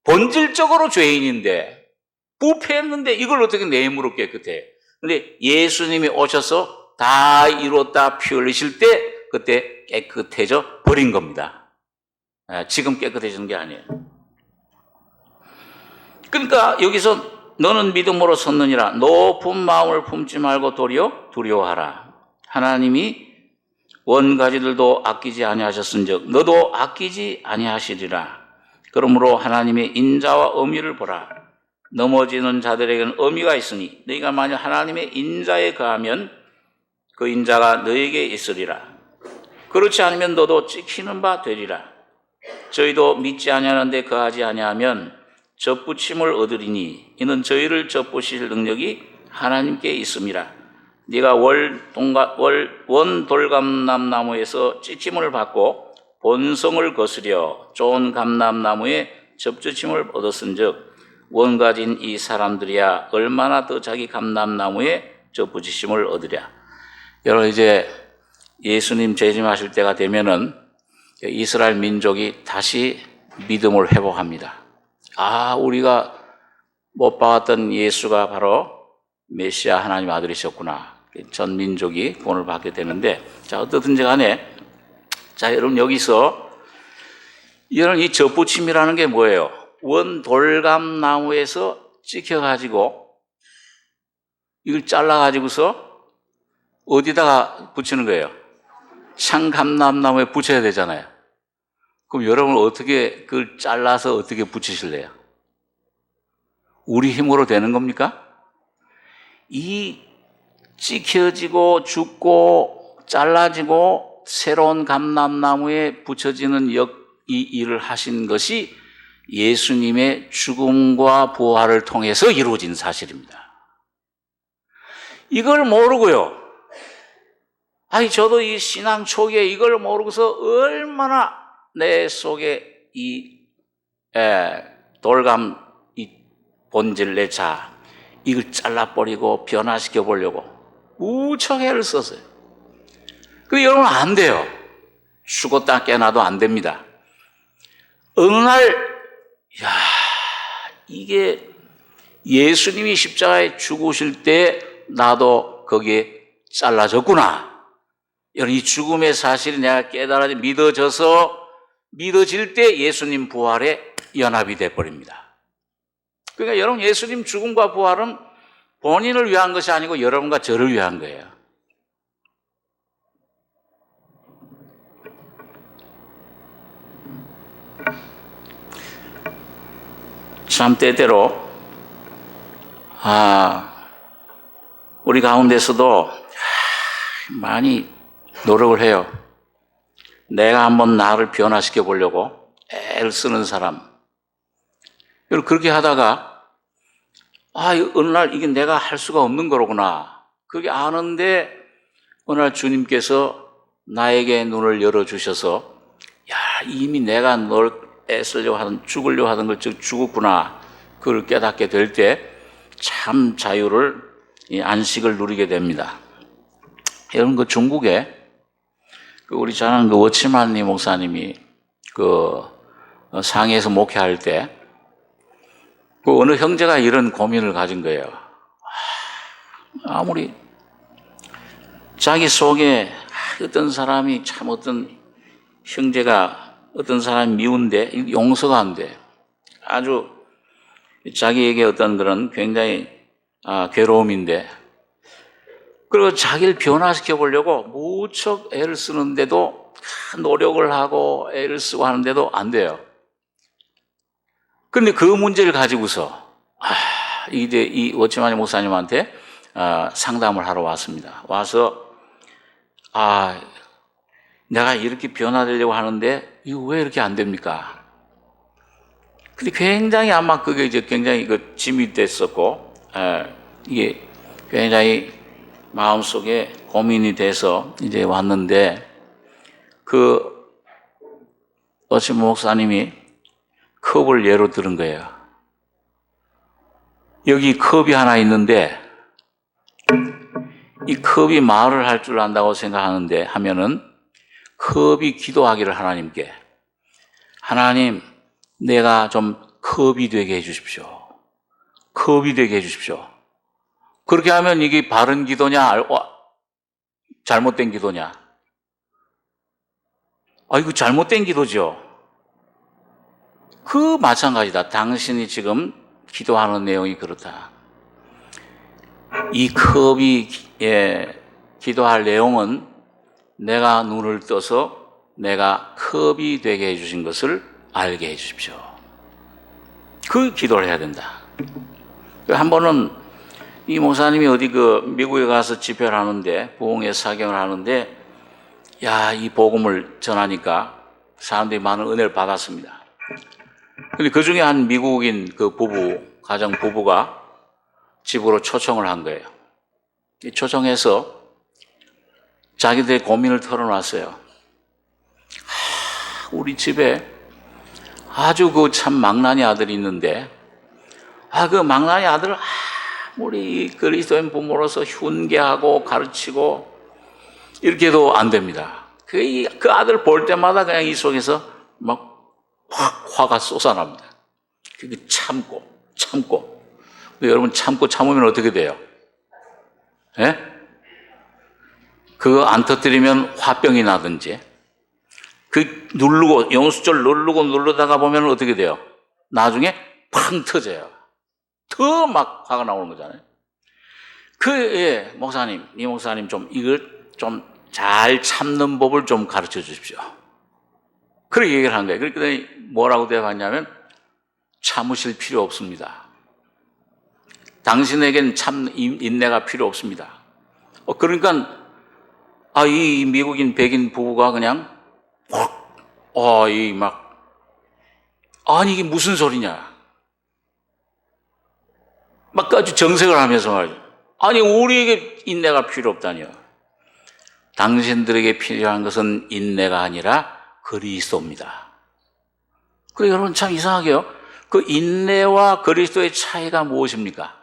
본질적으로 죄인인데 부패했는데 이걸 어떻게 내 힘으로 깨끗해? 근데 예수님이 오셔서 다 이뤘다 피 흘리실 때 그때 깨끗해져 버린 겁니다. 지금 깨끗해지는 게 아니에요. 그러니까 여기서 너는 믿음으로 섰느니라. 높은 마음을 품지 말고 도리어 두려워하라. 하나님이 원가지들도 아끼지 아니하셨은즉 너도 아끼지 아니하시리라. 그러므로 하나님의 인자와 어미를 보라. 넘어지는 자들에게는 어미가 있으니 너희가 만약 하나님의 인자에 거하면 그 인자가 너에게 있으리라. 그렇지 않으면 너도 찍히는 바 되리라. 저희도 믿지 아니하는데 거하지 아니하면 접붙임을 얻으리니 이는 저희를 접붙이실 능력이 하나님께 있음이라. 네가 원돌감람나무에서 찍힘을 받고 본성을 거스려 좋은 감람나무에 접붙임을 얻었은즉 원가진 이 사람들이야 얼마나 더 자기 감람나무에 접붙이심을 얻으랴. 여러분 이제 예수님 재림하실 때가 되면은 이스라엘 민족이 다시 믿음을 회복합니다. 우리가 못 봤던 예수가 바로 메시아 하나님 아들이셨구나. 전 민족이 구원을 받게 되는데, 자, 어떻든지 간에, 자, 여러분 여기서 이런 이 접붙임이라는 게 뭐예요? 원돌감나무에서 찍혀가지고 이걸 잘라가지고서 어디다가 붙이는 거예요? 창감람나무에 붙여야 되잖아요. 그럼 여러분 어떻게 그걸 잘라서 어떻게 붙이실래요? 우리 힘으로 되는 겁니까? 이 찍혀지고 죽고 잘라지고 새로운 감람나무에 붙여지는 이 일을 하신 것이 예수님의 죽음과 부활을 통해서 이루어진 사실입니다. 이걸 모르고요. 저도 이 신앙 초기에 이걸 모르고서 얼마나 내 속에 이 돌감 이 본질 내 자 이걸 잘라버리고 변화시켜 보려고 무척 애를 썼어요. 그 여러분 안 돼요. 죽었다 깨나도 안 됩니다. 어느 날 이게 예수님이 십자가에 죽으실 때 나도 거기에 잘라졌구나. 여러분 이 죽음의 사실이 내가 깨달아져 믿어질 때 예수님 부활에 연합이 돼버립니다. 그러니까 여러분 예수님 죽음과 부활은 본인을 위한 것이 아니고 여러분과 저를 위한 거예요. 참 때때로 우리 가운데서도 많이 노력을 해요. 내가 한번 나를 변화시켜 보려고 애를 쓰는 사람. 여러분 그렇게 하다가 어느 날 이게 내가 할 수가 없는 거로구나. 그게 아는데 어느 날 주님께서 나에게 눈을 열어주셔서 이미 내가 널 애쓰려고 하던 죽으려고 하던 걸 죽었구나. 그걸 깨닫게 될 때 참 자유를 안식을 누리게 됩니다. 여러분 그 중국에 우리 잘 아는 워치만리 목사님이 상해에서 목회할 때 어느 형제가 이런 고민을 가진 거예요. 아무리 자기 속에 어떤 사람이 참 어떤 형제가 어떤 사람이 미운데 용서가 안 돼. 아주 자기에게 어떤 그런 굉장히 괴로움인데 그리고 자기를 변화시켜 보려고 무척 애를 쓰는데도 노력을 하고 애를 쓰고 하는데도 안 돼요. 그런데 그 문제를 가지고서 이제 이 워치만리 목사님한테 상담을 하러 왔습니다. 와서 내가 이렇게 변화되려고 하는데 이거 왜 이렇게 안 됩니까? 근데 굉장히 아마 그게 이제 굉장히 그 짐이 됐었고, 이게 굉장히 마음속에 고민이 돼서 이제 왔는데, 어치 목사님이 컵을 예로 들은 거예요. 여기 컵이 하나 있는데, 이 컵이 말을 할 줄 안다고 생각하는데, 하면은, 컵이 기도하기를 하나님께, 하나님, 내가 좀 컵이 되게 해주십시오. 컵이 되게 해주십시오. 그렇게 하면 이게 바른 기도냐, 잘못된 기도냐? 이거 잘못된 기도죠. 마찬가지다. 당신이 지금 기도하는 내용이 그렇다. 이 컵이 기도할 내용은 내가 눈을 떠서 내가 컵이 되게 해주신 것을 알게 해주십시오. 그 기도를 해야 된다. 한 번은 이 목사님이 어디 미국에 가서 집회를 하는데, 부흥회 사경을 하는데, 이 복음을 전하니까 사람들이 많은 은혜를 받았습니다. 근데 그 중에 한 미국인 가정 부부가 집으로 초청을 한 거예요. 초청해서 자기들의 고민을 털어놨어요. 우리 집에 아주 참 망나니 아들이 있는데, 그 망나니 아들을 우리 그리스도인 부모로서 훈계하고 가르치고 이렇게도 안 됩니다. 그 아들 볼 때마다 그냥 이 속에서 막 화가 쏟아납니다. 그게 참고. 근데 여러분 참으면 어떻게 돼요? 예? 그거 안 터뜨리면 화병이 나든지, 영수절 누르다가 보면 어떻게 돼요? 나중에 팡 터져요. 더 막 화가 나오는 거잖아요. 목사님, 이 목사님 이걸 좀 잘 참는 법을 좀 가르쳐 주십시오. 그렇게 얘기를 한 거예요. 그랬더니 뭐라고 대답하냐면, 참으실 필요 없습니다. 당신에겐 인내가 필요 없습니다. 그러니까, 이 미국인 백인 부부가 그냥, 이게 무슨 소리냐. 막 아주 정색을 하면서 말이죠. 우리에게 인내가 필요 없다니요. 당신들에게 필요한 것은 인내가 아니라 그리스도입니다. 그리고 여러분 참 이상하게요. 그 인내와 그리스도의 차이가 무엇입니까?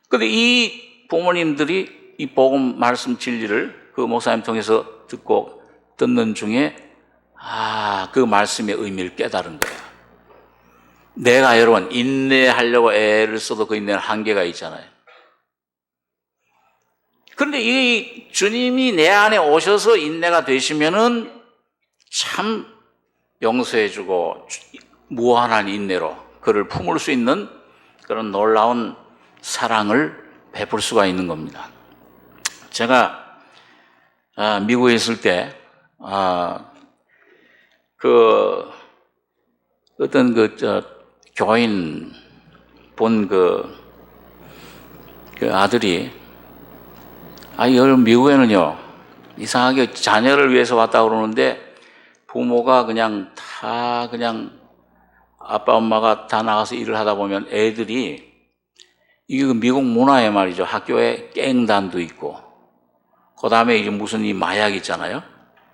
근데 이 부모님들이 이 복음 말씀 진리를 그 목사님 통해서 듣는 중에 그 말씀의 의미를 깨달은 거예요. 내가 여러분 인내하려고 애를 써도 그 인내는 한계가 있잖아요. 그런데 이 주님이 내 안에 오셔서 인내가 되시면은 참 용서해주고 무한한 인내로 그를 품을 수 있는 그런 놀라운 사랑을 베풀 수가 있는 겁니다. 제가 미국에 있을 때 어떤 교인 본 아들이 여러분 미국에는요 이상하게 자녀를 위해서 왔다 그러는데 부모가 그냥 아빠 엄마가 다 나가서 일을 하다 보면 애들이 이게 미국 문화에 말이죠. 학교에 깽단도 있고 그 다음에 이제 무슨 이 마약 있잖아요.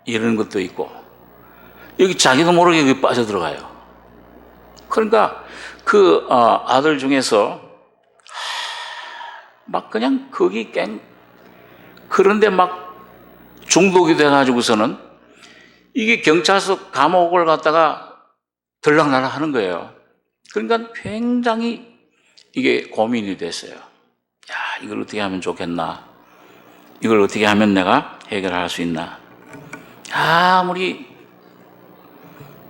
이런 것도 있고 여기 자기도 모르게 여기 빠져들어가요. 그러니까 아들 중에서 막 그냥 거기 그런데 막 중독이 돼가지고서는 이게 경찰서 감옥을 갔다가 들락날락 하는 거예요. 그러니까 굉장히 이게 고민이 됐어요. 이걸 어떻게 하면 좋겠나? 이걸 어떻게 하면 내가 해결할 수 있나? 아무리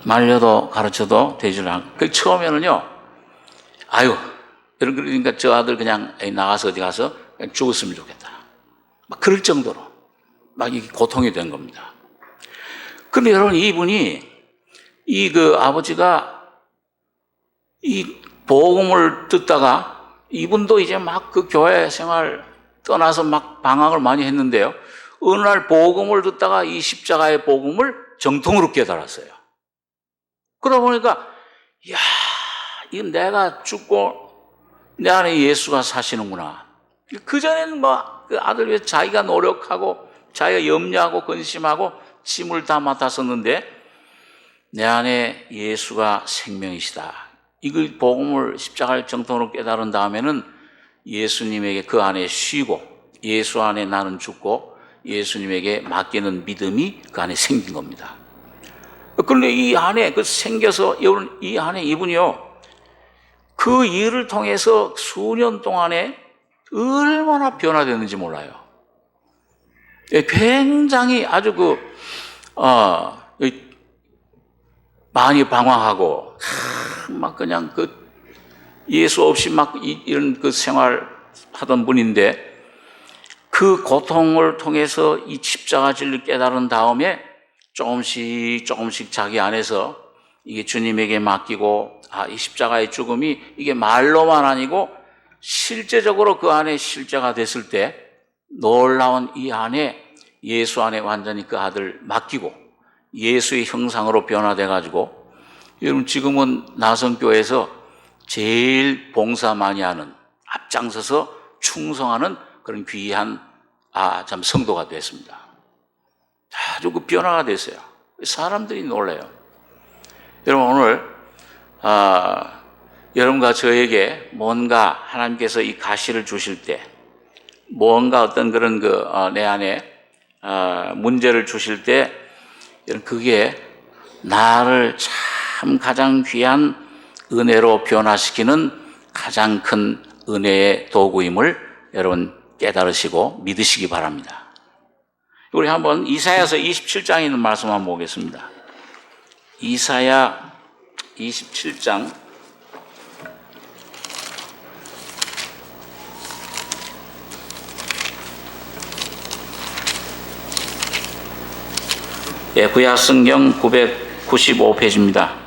말려도 가르쳐도 되질 않고 처음에는요. 그러니까 저 아들 그냥 나가서 어디 가서 그냥 죽었으면 좋겠다. 막 그럴 정도로 막 이게 고통이 된 겁니다. 근데 여러분 이분이 아버지가 이 복음을 듣다가 이분도 이제 막 그 교회 생활 떠나서 막 방황을 많이 했는데요. 어느 날 복음을 듣다가 이 십자가의 복음을 정통으로 깨달았어요. 그러다 보니까 야, 이건 내가 죽고 내 안에 예수가 사시는구나. 그전에는 그 아들 위해 자기가 노력하고 자기가 염려하고 근심하고 짐을 다 맡았었는데 내 안에 예수가 생명이시다. 이걸 복음을 십자가를 정통으로 깨달은 다음에는 예수님에게 그 안에 쉬고 예수 안에 나는 죽고 예수님에게 맡기는 믿음이 그 안에 생긴 겁니다. 그런데 이 안에 생겨서 이 안에 이분이요. 그 일을 통해서 수년 동안에 얼마나 변화됐는지 몰라요. 굉장히 아주 많이 방황하고, 막 그냥 예수 없이 막 이런 생활 하던 분인데, 그 고통을 통해서 이 십자가 진리를 깨달은 다음에 조금씩 자기 안에서 이게 주님에게 맡기고, 이 십자가의 죽음이 이게 말로만 아니고 실제적으로 그 안에 실제가 됐을 때 놀라운 이 안에 예수 안에 완전히 그 아들 맡기고 예수의 형상으로 변화돼가지고 여러분 지금은 나성교회에서 제일 봉사 많이 하는 앞장서서 충성하는 그런 귀한 참 성도가 됐습니다. 아주 그 변화가 됐어요. 사람들이 놀라요. 여러분 오늘 여러분과 저에게 뭔가 하나님께서 이 가시를 주실 때 뭔가 어떤 그런 내 안에 문제를 주실 때 그게 나를 참 가장 귀한 은혜로 변화시키는 가장 큰 은혜의 도구임을 여러분 깨달으시고 믿으시기 바랍니다. 우리 한번 이사야서 27장에 있는 말씀 한번 보겠습니다. 이사야 27장 '예, 구약성경 995페이지입니다.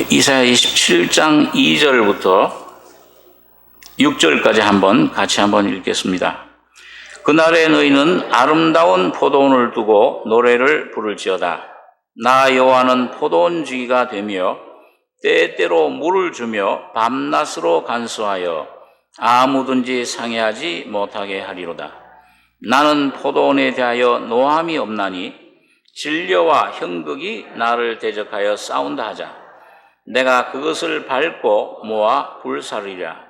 이사야 27장 2절부터 6절까지 같이 한번 읽겠습니다. 그날에 너희는 아름다운 포도원을 두고 노래를 부를지어다. 나 여호와는 포도원 주기가 되며 때때로 물을 주며 밤낮으로 간수하여 아무든지 상해하지 못하게 하리로다. 나는 포도원에 대하여 노함이 없나니 진려와 형극이 나를 대적하여 싸운다 하자. 내가 그것을 밟고 모아 불사르리라.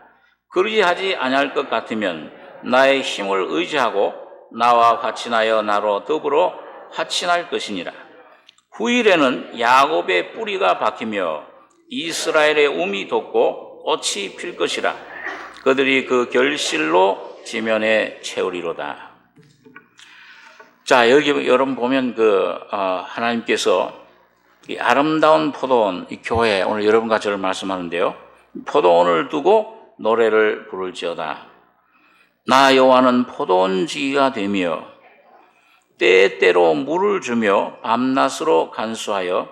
그리하지 아니할 것 같으면 나의 힘을 의지하고 나와 화친하여 나로 더불어 화친할 것이니라. 후일에는 야곱의 뿌리가 박히며 이스라엘의 움이 돋고 꽃이 필 것이라. 그들이 그 결실로 지면에 채우리로다. 자, 여기 여러분 보면 하나님께서 이 아름다운 포도원, 이 교회, 오늘 여러분과 저를 말씀하는데요. 포도원을 두고 노래를 부를지어다. 나 여호와는 포도원 지기가 되며 때때로 물을 주며 밤낮으로 간수하여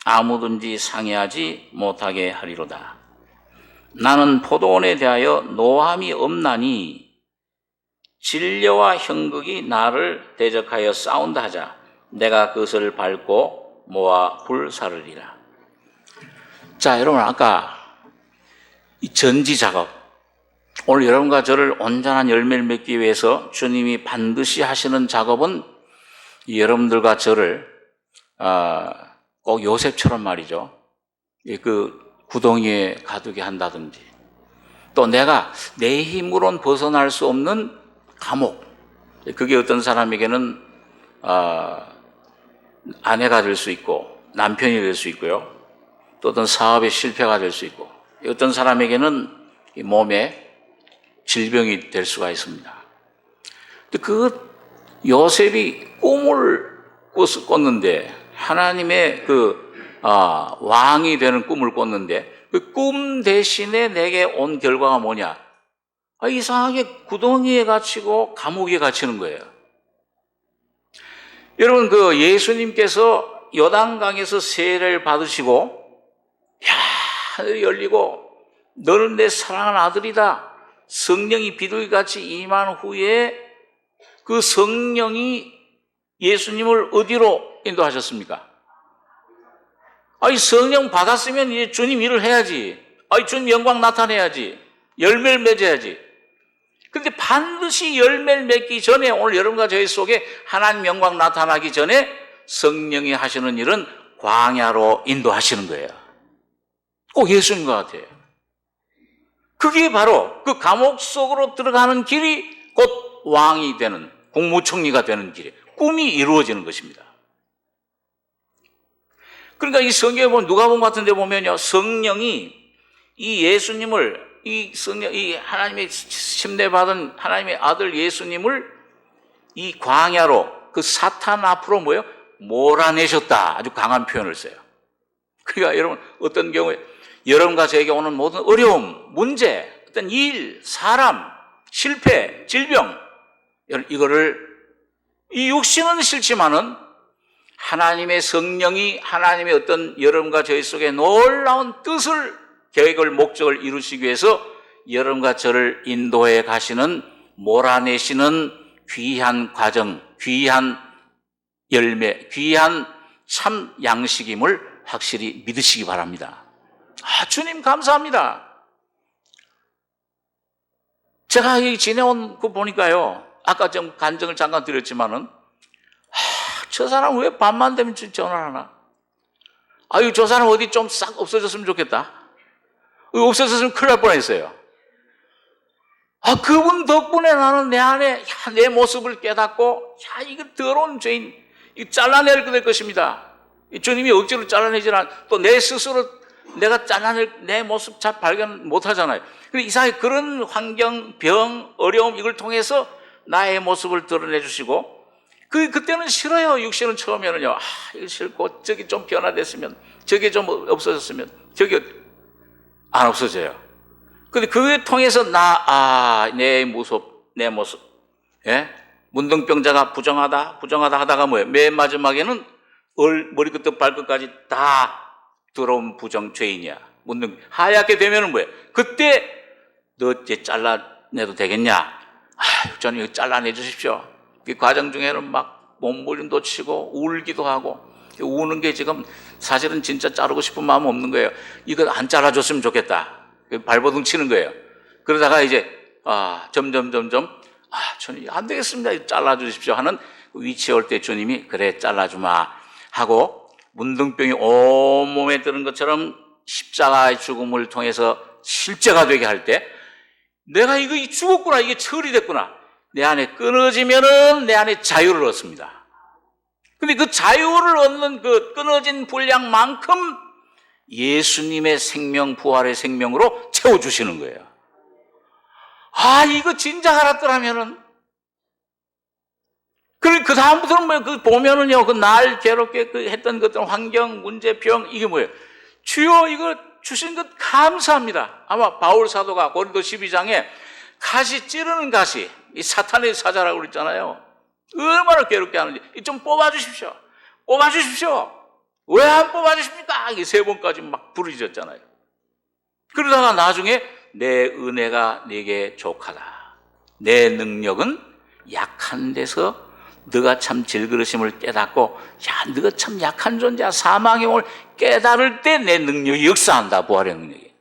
아무든지 상해하지 못하게 하리로다. 나는 포도원에 대하여 노함이 없나니 진려와 형극이 나를 대적하여 싸운다 하자. 내가 그것을 밟고 모아 불사르리라. 자, 여러분 아까 이 전지 작업, 오늘 여러분과 저를 온전한 열매를 맺기 위해서 주님이 반드시 하시는 작업은 여러분들과 저를 꼭 요셉처럼 말이죠. 구덩이에 가두게 한다든지 또 내가 내 힘으로는 벗어날 수 없는 감옥, 그게 어떤 사람에게는 아내가 될 수 있고 남편이 될 수 있고요. 또 어떤 사업의 실패가 될 수 있고 어떤 사람에게는 몸에 질병이 될 수가 있습니다. 그 요셉이 꿈을 꿨는데 하나님의 왕이 되는 꿈을 꿨는데 그 꿈 대신에 내게 온 결과가 뭐냐? 이상하게 구덩이에 갇히고 감옥에 갇히는 거예요. 여러분 예수님께서 요단강에서 세례를 받으시고 하늘이 열리고 너는 내 사랑하는 아들이다. 성령이 비둘기같이 임한 후에 그 성령이 예수님을 어디로 인도하셨습니까? 아니, 성령 받았으면 이제 주님 일을 해야지. 아니, 주님 영광 나타내야지. 열매를 맺어야지. 근데 반드시 열매를 맺기 전에, 오늘 여러분과 저희 속에 하나님 영광 나타나기 전에 성령이 하시는 일은 광야로 인도하시는 거예요. 꼭 예수님과 같아요. 그게 바로 그 감옥 속으로 들어가는 길이 곧 왕이 되는, 국무총리가 되는 길이에요. 꿈이 이루어지는 것입니다. 그러니까 이 성경에 보면, 누가복음 같은 데 보면요, 성령이 이 예수님을, 이 하나님의 심내받은 하나님의 아들 예수님을 이 광야로, 그 사탄 앞으로 뭐예요? 몰아내셨다. 아주 강한 표현을 써요. 그러니까 여러분, 어떤 경우에 여러분과 저에게 오는 모든 어려움, 문제, 어떤 일, 사람, 실패, 질병, 이거를, 이 육신은 싫지만은 하나님의 성령이 하나님의 어떤 여러분과 저희 속에 놀라운 뜻을, 계획을, 목적을 이루시기 위해서 여러분과 저를 인도해 가시는, 몰아내시는 귀한 과정, 귀한 열매, 귀한 참 양식임을 확실히 믿으시기 바랍니다. 아, 주님 감사합니다. 제가 이 지내온 거 보니까요, 아까 좀 간증을 잠깐 드렸지만은, 저 사람 왜 밤만 되면 전화를 하나? 아유, 저 사람 어디 좀 싹 없어졌으면 좋겠다. 없어졌으면 큰일 날 뻔했어요. 아, 그분 덕분에 나는 내 안에, 내 모습을 깨닫고, 이거 더러운 죄인, 이거 잘라낼 것입니다. 주님이 억지로 잘라내지 또 내 스스로 내가 잘라낼 내 모습 잘 발견 못 하잖아요. 이상하게 그런 환경, 병, 어려움, 이걸 통해서 나의 모습을 드러내 주시고, 그때는 싫어요. 육신은 처음에는요. 이거 싫고, 저기 좀 변화됐으면, 저게 좀 없어졌으면, 저게 안 없어져요. 근데 그걸 통해서 내 모습, 예? 문둥병자가 부정하다 하다가 뭐예요? 맨 마지막에는 머리끝부터 발끝까지 다 더러운 부정 죄인이야. 하얗게 되면은 뭐예요? 그때 너 이제 잘라내도 되겠냐? 저는 이거 잘라내 주십시오. 그 과정 중에는 막 몸부림도 치고 울기도 하고, 우는 게 지금 사실은 진짜 자르고 싶은 마음 없는 거예요. 이거 안 잘라줬으면 좋겠다. 발버둥 치는 거예요. 그러다가 이제 점점 주님 안 되겠습니다. 잘라주십시오 하는 위치에 올 때 주님이 그래 잘라주마 하고, 문둥병이 온몸에 드는 것처럼 십자가의 죽음을 통해서 실제가 되게 할 때, 내가 이거 죽었구나, 이게 처리됐구나, 내 안에 끊어지면은 내 안에 자유를 얻습니다. 근데 그 자유를 얻는 그 끊어진 분량만큼 예수님의 생명, 부활의 생명으로 채워주시는 거예요. 이거 진작 알았더라면은. 그 다음부터는 뭐예요? 보면은요, 날 괴롭게 했던 것들, 환경, 문제, 병, 이게 뭐예요? 주여, 이거 주신 것 감사합니다. 아마 바울 사도가 고린도 12장에 찌르는 가시, 이 사탄의 사자라고 그랬잖아요. 얼마나 괴롭게 하는지. 좀 뽑아주십시오. 왜 안 뽑아주십니까? 이게 3번까지 막 부르짖었잖아요. 그러다가 나중에 내 은혜가 네게 족하다. 내 능력은 약한 데서 너가 참 질그릇임을 깨닫고, 너가 참 약한 존재야. 사망의 몸을 깨달을 때 내 능력이 역사한다. 부활의 능력이.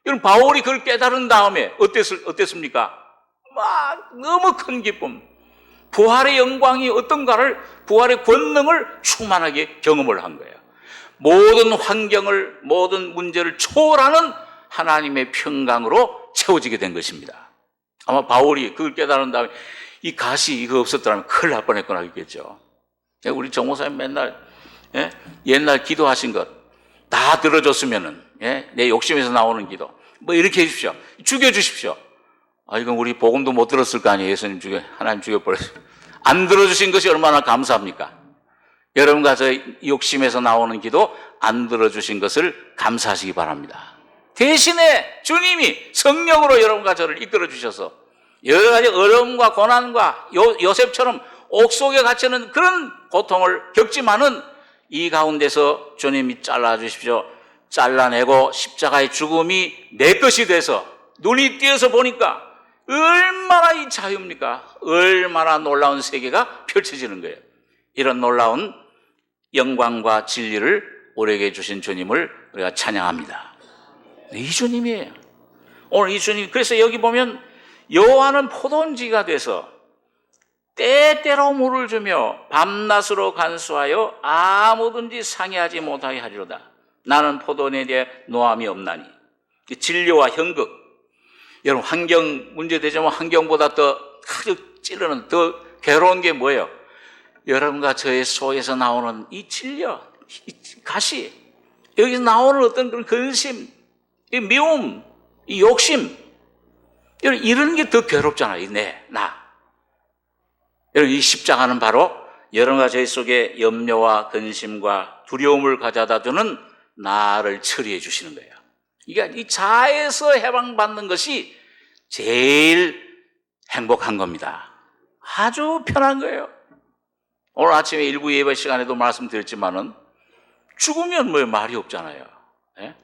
여러분, 바울이 그걸 깨달은 다음에 어땠습니까? 너무 큰 기쁨. 부활의 영광이 어떤가를, 부활의 권능을 충만하게 경험을 한 거예요. 모든 환경을, 모든 문제를 초월하는 하나님의 평강으로 채워지게 된 것입니다. 아마 바울이 그걸 깨달은 다음에 이 가시 이거 없었더라면 큰일 날 뻔했구나 했겠죠. 우리 정 목사님 맨날 옛날 기도하신 것 다 들어줬으면은, 내 욕심에서 나오는 기도 이렇게 해주십시오. 죽여주십시오. 이건 우리 복음도 못 들었을 거 아니에요. 예수님 하나님 죽여버렸어요. 안 들어주신 것이 얼마나 감사합니까? 여러분과 저 욕심에서 나오는 기도 안 들어주신 것을 감사하시기 바랍니다. 대신에 주님이 성령으로 여러분과 저를 이끌어 주셔서 여러 가지 어려움과 고난과 요셉처럼 옥속에 갇히는 그런 고통을 겪지만은 이 가운데서 주님이 잘라주십시오. 잘라내고 십자가의 죽음이 내 것이 돼서 눈이 띄어서 보니까 얼마나 이 자유입니까? 얼마나 놀라운 세계가 펼쳐지는 거예요. 이런 놀라운 영광과 진리를 우리에게 주신 주님을 우리가 찬양합니다. 이 주님이에요. 오늘 이 주님, 그래서 여기 보면 여호와는 포도원지가 돼서 때때로 물을 주며 밤낮으로 간수하여 아무든지 상해하지 못하게 하리로다. 나는 포도원에 대해 노함이 없나니. 진료와 현극. 여러분, 환경 문제 되지만 환경보다 더 아주 찌르는, 더 괴로운 게 뭐예요? 여러분과 저의 속에서 나오는 이 진료, 이 가시, 여기서 나오는 어떤 그런 근심, 이 미움, 이 욕심, 이런 게 더 괴롭잖아요. 나. 여러분, 이 십자가는 바로 여러분과 저희 속에 염려와 근심과 두려움을 가져다 주는 나를 처리해 주시는 거예요. 그러니까 이 자아에서 해방받는 것이 제일 행복한 겁니다. 아주 편한 거예요. 오늘 아침에 일부 예배 시간에도 말씀드렸지만은 죽으면 뭐 말이 없잖아요. 예?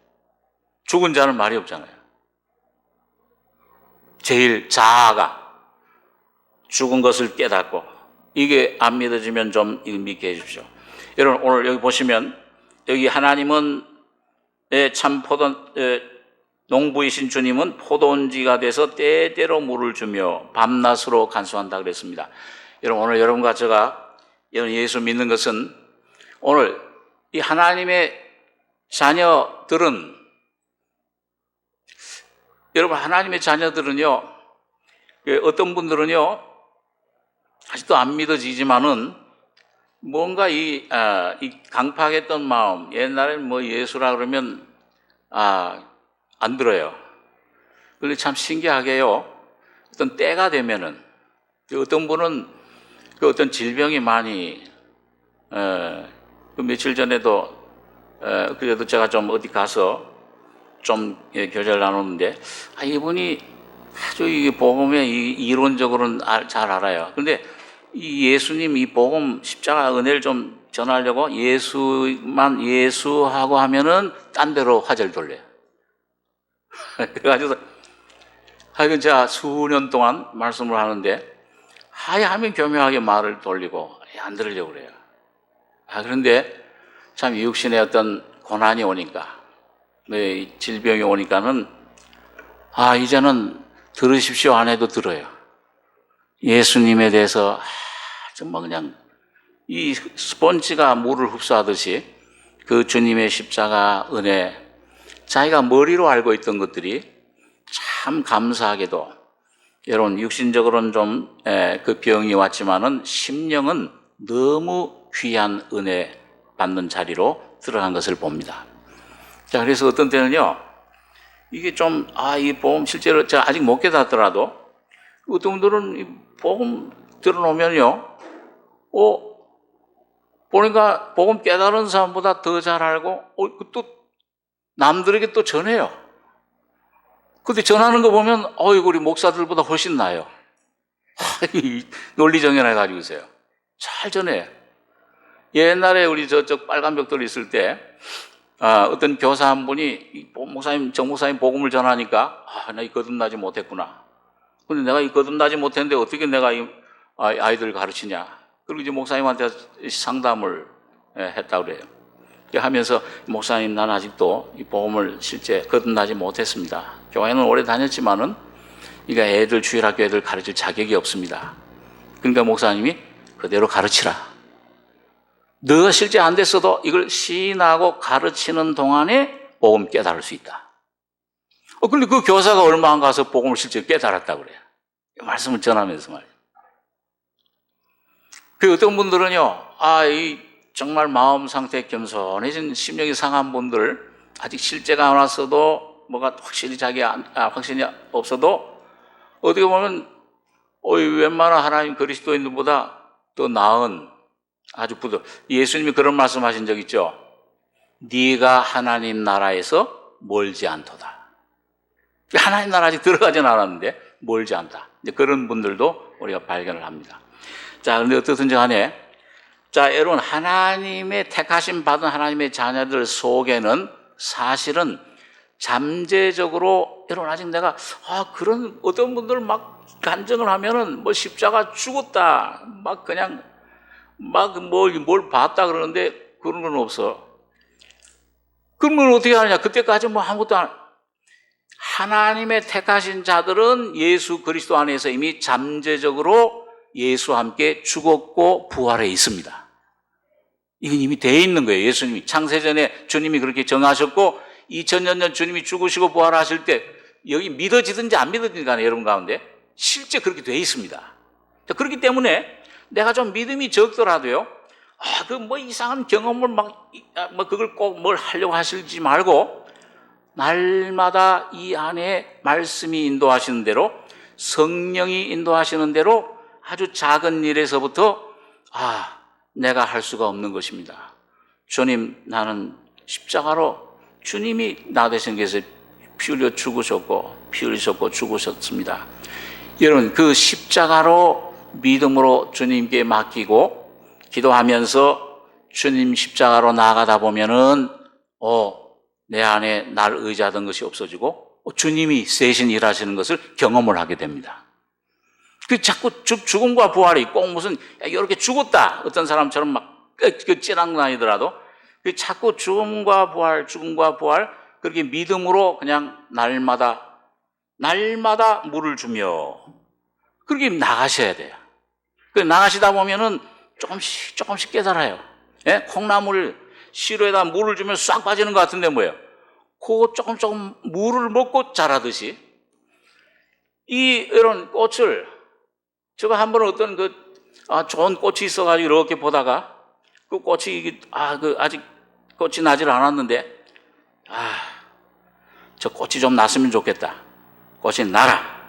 죽은 자는 말이 없잖아요. 제일 자아가 죽은 것을 깨닫고, 이게 안 믿어지면 좀 믿게 해주십시오. 여러분, 오늘 여기 보시면 여기 하나님은 참 농부이신 주님은 포도원지가 돼서 때때로 물을 주며 밤낮으로 간수한다 그랬습니다. 여러분, 오늘 여러분과 제가 예수 믿는 것은, 오늘 이 하나님의 자녀들은, 여러분, 하나님의 자녀들은요, 어떤 분들은요 아직도 안 믿어지지만은 뭔가 이 강팍했던 마음, 옛날엔 뭐 예수라 그러면 안 들어요. 그런데 참 신기하게요, 어떤 때가 되면은, 어떤 분은 그 어떤 질병이 많이, 그 며칠 전에도 그래도 제가 좀 어디 가서 좀 교제를 나눴는데, 이분이 아주 이 복음에 이론적으로는 잘 알아요. 그런데 이 예수님 이 복음 십자가 은혜를 좀 전하려고 예수하고 하면은 딴 데로 화제를 돌려요. 그래가지고 하여간 제가 수년 동안 말씀을 하는데 하면 교묘하게 말을 돌리고 안 들으려고 그래요. 그런데 참 육신의 어떤 고난이 오니까, 질병이 오니까는 이제는 들으십시오 안 해도 들어요. 예수님에 대해서 정말 그냥 이 스펀지가 물을 흡수하듯이 그 주님의 십자가 은혜, 자기가 머리로 알고 있던 것들이 참 감사하게도, 여러분, 육신적으로는 좀 그 병이 왔지만은 심령은 너무 귀한 은혜 받는 자리로 들어간 것을 봅니다. 자, 그래서 어떤 때는요, 이게 좀 이 복음 실제로 제가 아직 못 깨닫더라도 어떤 분들은 이 복음 들어놓으면요, 보니까 복음 깨달은 사람보다 더 잘 알고, 또 남들에게 또 전해요. 근데 전하는 거 보면, 우리 목사들보다 훨씬 나아요. 논리정연해가지고 있어요. 잘 전해요. 옛날에 우리 저쪽 빨간 벽돌 있을 때, 어떤 교사 한 분이, 정 목사님 복음을 전하니까, 나 이 거듭나지 못했구나. 근데 내가 이 거듭나지 못했는데 어떻게 내가 이 아이들을 가르치냐. 그리고 이제 목사님한테 상담을 했다고 그래요. 하면서, 목사님, 난 아직도 이 복음을 실제 거듭나지 못했습니다. 교회는 오래 다녔지만은, 그러니까 애들, 주일학교 애들 가르칠 자격이 없습니다. 그러니까 목사님이 그대로 가르치라. 너가 실제 안 됐어도 이걸 시인하고 가르치는 동안에 복음 깨달을 수 있다. 근데 그 교사가 얼마 안 가서 복음을 실제 깨달았다고 그래요. 말씀을 전하면서 말이에요. 그 어떤 분들은요, 정말 마음 상태 겸손해진 심령이 상한 분들, 아직 실제가 안 왔어도, 뭐가 확실히 확신이 없어도, 어떻게 보면, 웬만한 하나님 그리스도인들보다 더 나은 아주 예수님이 그런 말씀 하신 적 있죠? 네가 하나님 나라에서 멀지 않도다. 하나님 나라 아직 들어가진 않았는데 멀지 않다. 이제 그런 분들도 우리가 발견을 합니다. 자, 그런데 어떻든지 간에, 자, 여러분, 하나님의 택하심 받은 하나님의 자녀들 속에는 사실은 잠재적으로, 여러분, 아직 내가 그런 어떤 분들 막 간증을 하면은 뭐 십자가 죽었다, 막 그냥 막 뭘 봤다 그러는데 그런 건 없어. 그러면 어떻게 하느냐? 그때까지 뭐 아무것도 안. 하나님의 택하신 자들은 예수 그리스도 안에서 이미 잠재적으로 예수와 함께 죽었고 부활해 있습니다. 이건 이미 돼 있는 거예요. 예수님이 창세전에 주님이 그렇게 정하셨고 2000년 전 주님이 죽으시고 부활하실 때 여기 믿어지든지 안 믿어지든지 간에 여러분 가운데 실제 그렇게 돼 있습니다. 그렇기 때문에 내가 좀 믿음이 적더라도요, 그 뭐 이상한 경험을 그걸 꼭 뭘 하려고 하시지 말고 날마다 이 안에 말씀이 인도하시는 대로, 성령이 인도하시는 대로 아주 작은 일에서부터 내가 할 수가 없는 것입니다. 주님, 나는 십자가로 주님이 나 대신 계서 피 흘려 죽으셨고 피 흘리셨고 죽으셨습니다. 여러분, 그 십자가로 믿음으로 주님께 맡기고 기도하면서 주님 십자가로 나아가다 보면은 내 안에 날 의지하던 것이 없어지고 주님이 대신 일하시는 것을 경험을 하게 됩니다. 그 자꾸 죽음과 부활이 꼭 무슨 이렇게 죽었다 어떤 사람처럼 막 찌랑다니더라도 자꾸 죽음과 부활 그렇게 믿음으로 그냥 날마다 물을 주며 그렇게 나가셔야 돼요. 그 나가시다 보면은 조금씩 깨달아요. 예? 콩나물 시루에다 물을 주면 싹 빠지는 것 같은데 뭐예요? 그거 조금 물을 먹고 자라듯이 이런 꽃을 제가 한 번 어떤 좋은 꽃이 있어가지고 이렇게 보다가 그 꽃이 아직 꽃이 나질 않았는데 저 꽃이 좀 났으면 좋겠다. 꽃이 나라.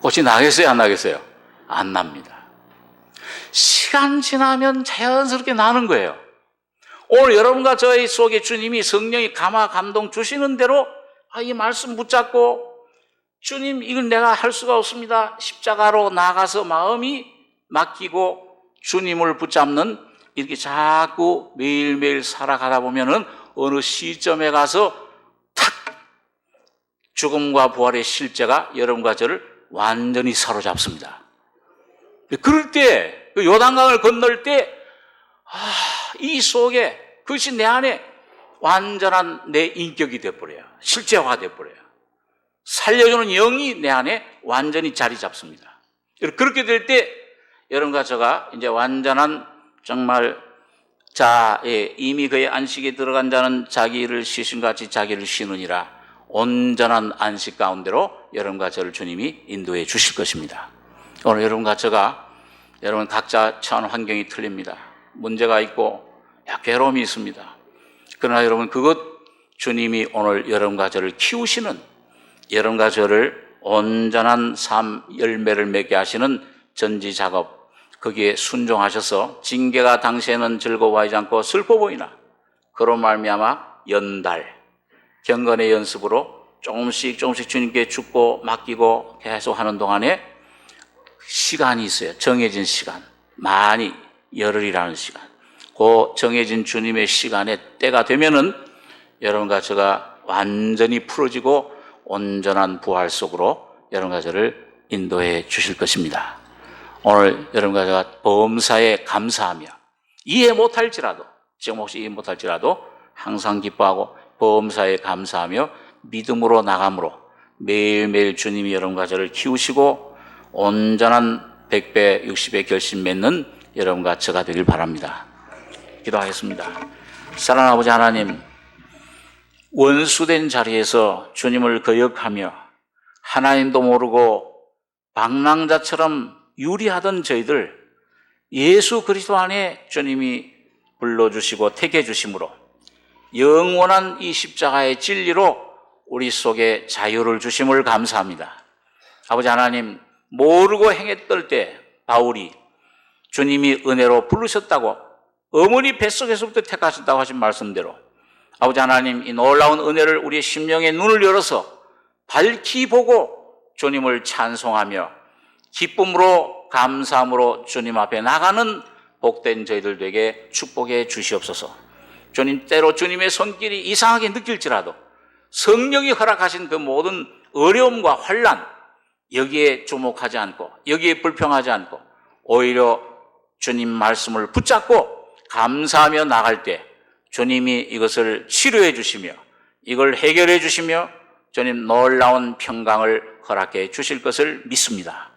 꽃이 나겠어요, 안 나겠어요? 안 납니다. 시간 지나면 자연스럽게 나는 거예요. 오늘 여러분과 저희 속에 주님이 성령이 감동 주시는 대로 이 말씀 붙잡고 주님, 이건 내가 할 수가 없습니다. 십자가로 나가서 마음이 맡기고 주님을 붙잡는 이렇게 자꾸 매일매일 살아가다 보면은 어느 시점에 가서 탁 죽음과 부활의 실제가 여러분과 저를 완전히 사로잡습니다. 그럴 때 그 요단강을 건널 때 이 속에 그것이 내 안에 완전한 내 인격이 되어버려요. 실제화가 되어버려요. 살려주는 영이 내 안에 완전히 자리 잡습니다. 그렇게 될 때 여러분과 제가 이제 완전한 정말 이미 그의 안식에 들어간 자는 자기를 쉬신같이 자기를 쉬느니라 온전한 안식 가운데로 여러분과 저를 주님이 인도해 주실 것입니다. 오늘 여러분과 제가 여러분 각자 처한 환경이 틀립니다. 문제가 있고 괴로움이 있습니다. 그러나 여러분 그것 주님이 오늘 여러분과 저를 키우시는 여러분과 저를 온전한 삶 열매를 맺게 하시는 전지 작업 거기에 순종하셔서 징계가 당시에는 즐거워하지 않고 슬퍼 보이나 그로 말미암아 연달 경건의 연습으로 조금씩 주님께 죽고 맡기고 계속 하는 동안에 시간이 있어요. 정해진 시간, 많이 열흘이라는 시간. 그 정해진 주님의 시간에 때가 되면은 여러분과 제가 완전히 풀어지고 온전한 부활 속으로 여러분과 저를 인도해 주실 것입니다. 오늘 여러분과 제가 범사에 감사하며 이해 못할지라도 지금 혹시 이해 못할지라도 항상 기뻐하고 범사에 감사하며 믿음으로 나감으로 매일매일 주님이 여러분과 저를 키우시고 온전한 100배 60배 결심 맺는 여러분과 저가 되길 바랍니다. 기도하겠습니다. 사랑하는 아버지 하나님, 원수된 자리에서 주님을 거역하며 하나님도 모르고 방랑자처럼 유리하던 저희들 예수 그리스도 안에 주님이 불러주시고 택해 주심으로 영원한 이 십자가의 진리로 우리 속에 자유를 주심을 감사합니다. 아버지 하나님, 모르고 행했던 때 바울이 주님이 은혜로 부르셨다고 어머니 뱃속에서부터 택하셨다고 하신 말씀대로 아버지 하나님, 이 놀라운 은혜를 우리의 심령의 눈을 열어서 밝히 보고 주님을 찬송하며 기쁨으로 감사함으로 주님 앞에 나가는 복된 저희들 되게 축복해 주시옵소서. 주님, 때로 주님의 손길이 이상하게 느낄지라도 성령이 허락하신 그 모든 어려움과 환난 여기에 주목하지 않고 여기에 불평하지 않고 오히려 주님 말씀을 붙잡고 감사하며 나갈 때 주님이 이것을 치료해 주시며 이걸 해결해 주시며 주님 놀라운 평강을 허락해 주실 것을 믿습니다.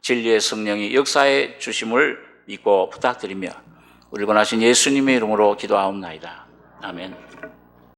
진리의 성령이 역사해 주심을 믿고 부탁드리며 우리 권하신 예수님의 이름으로 기도하옵나이다. 아멘.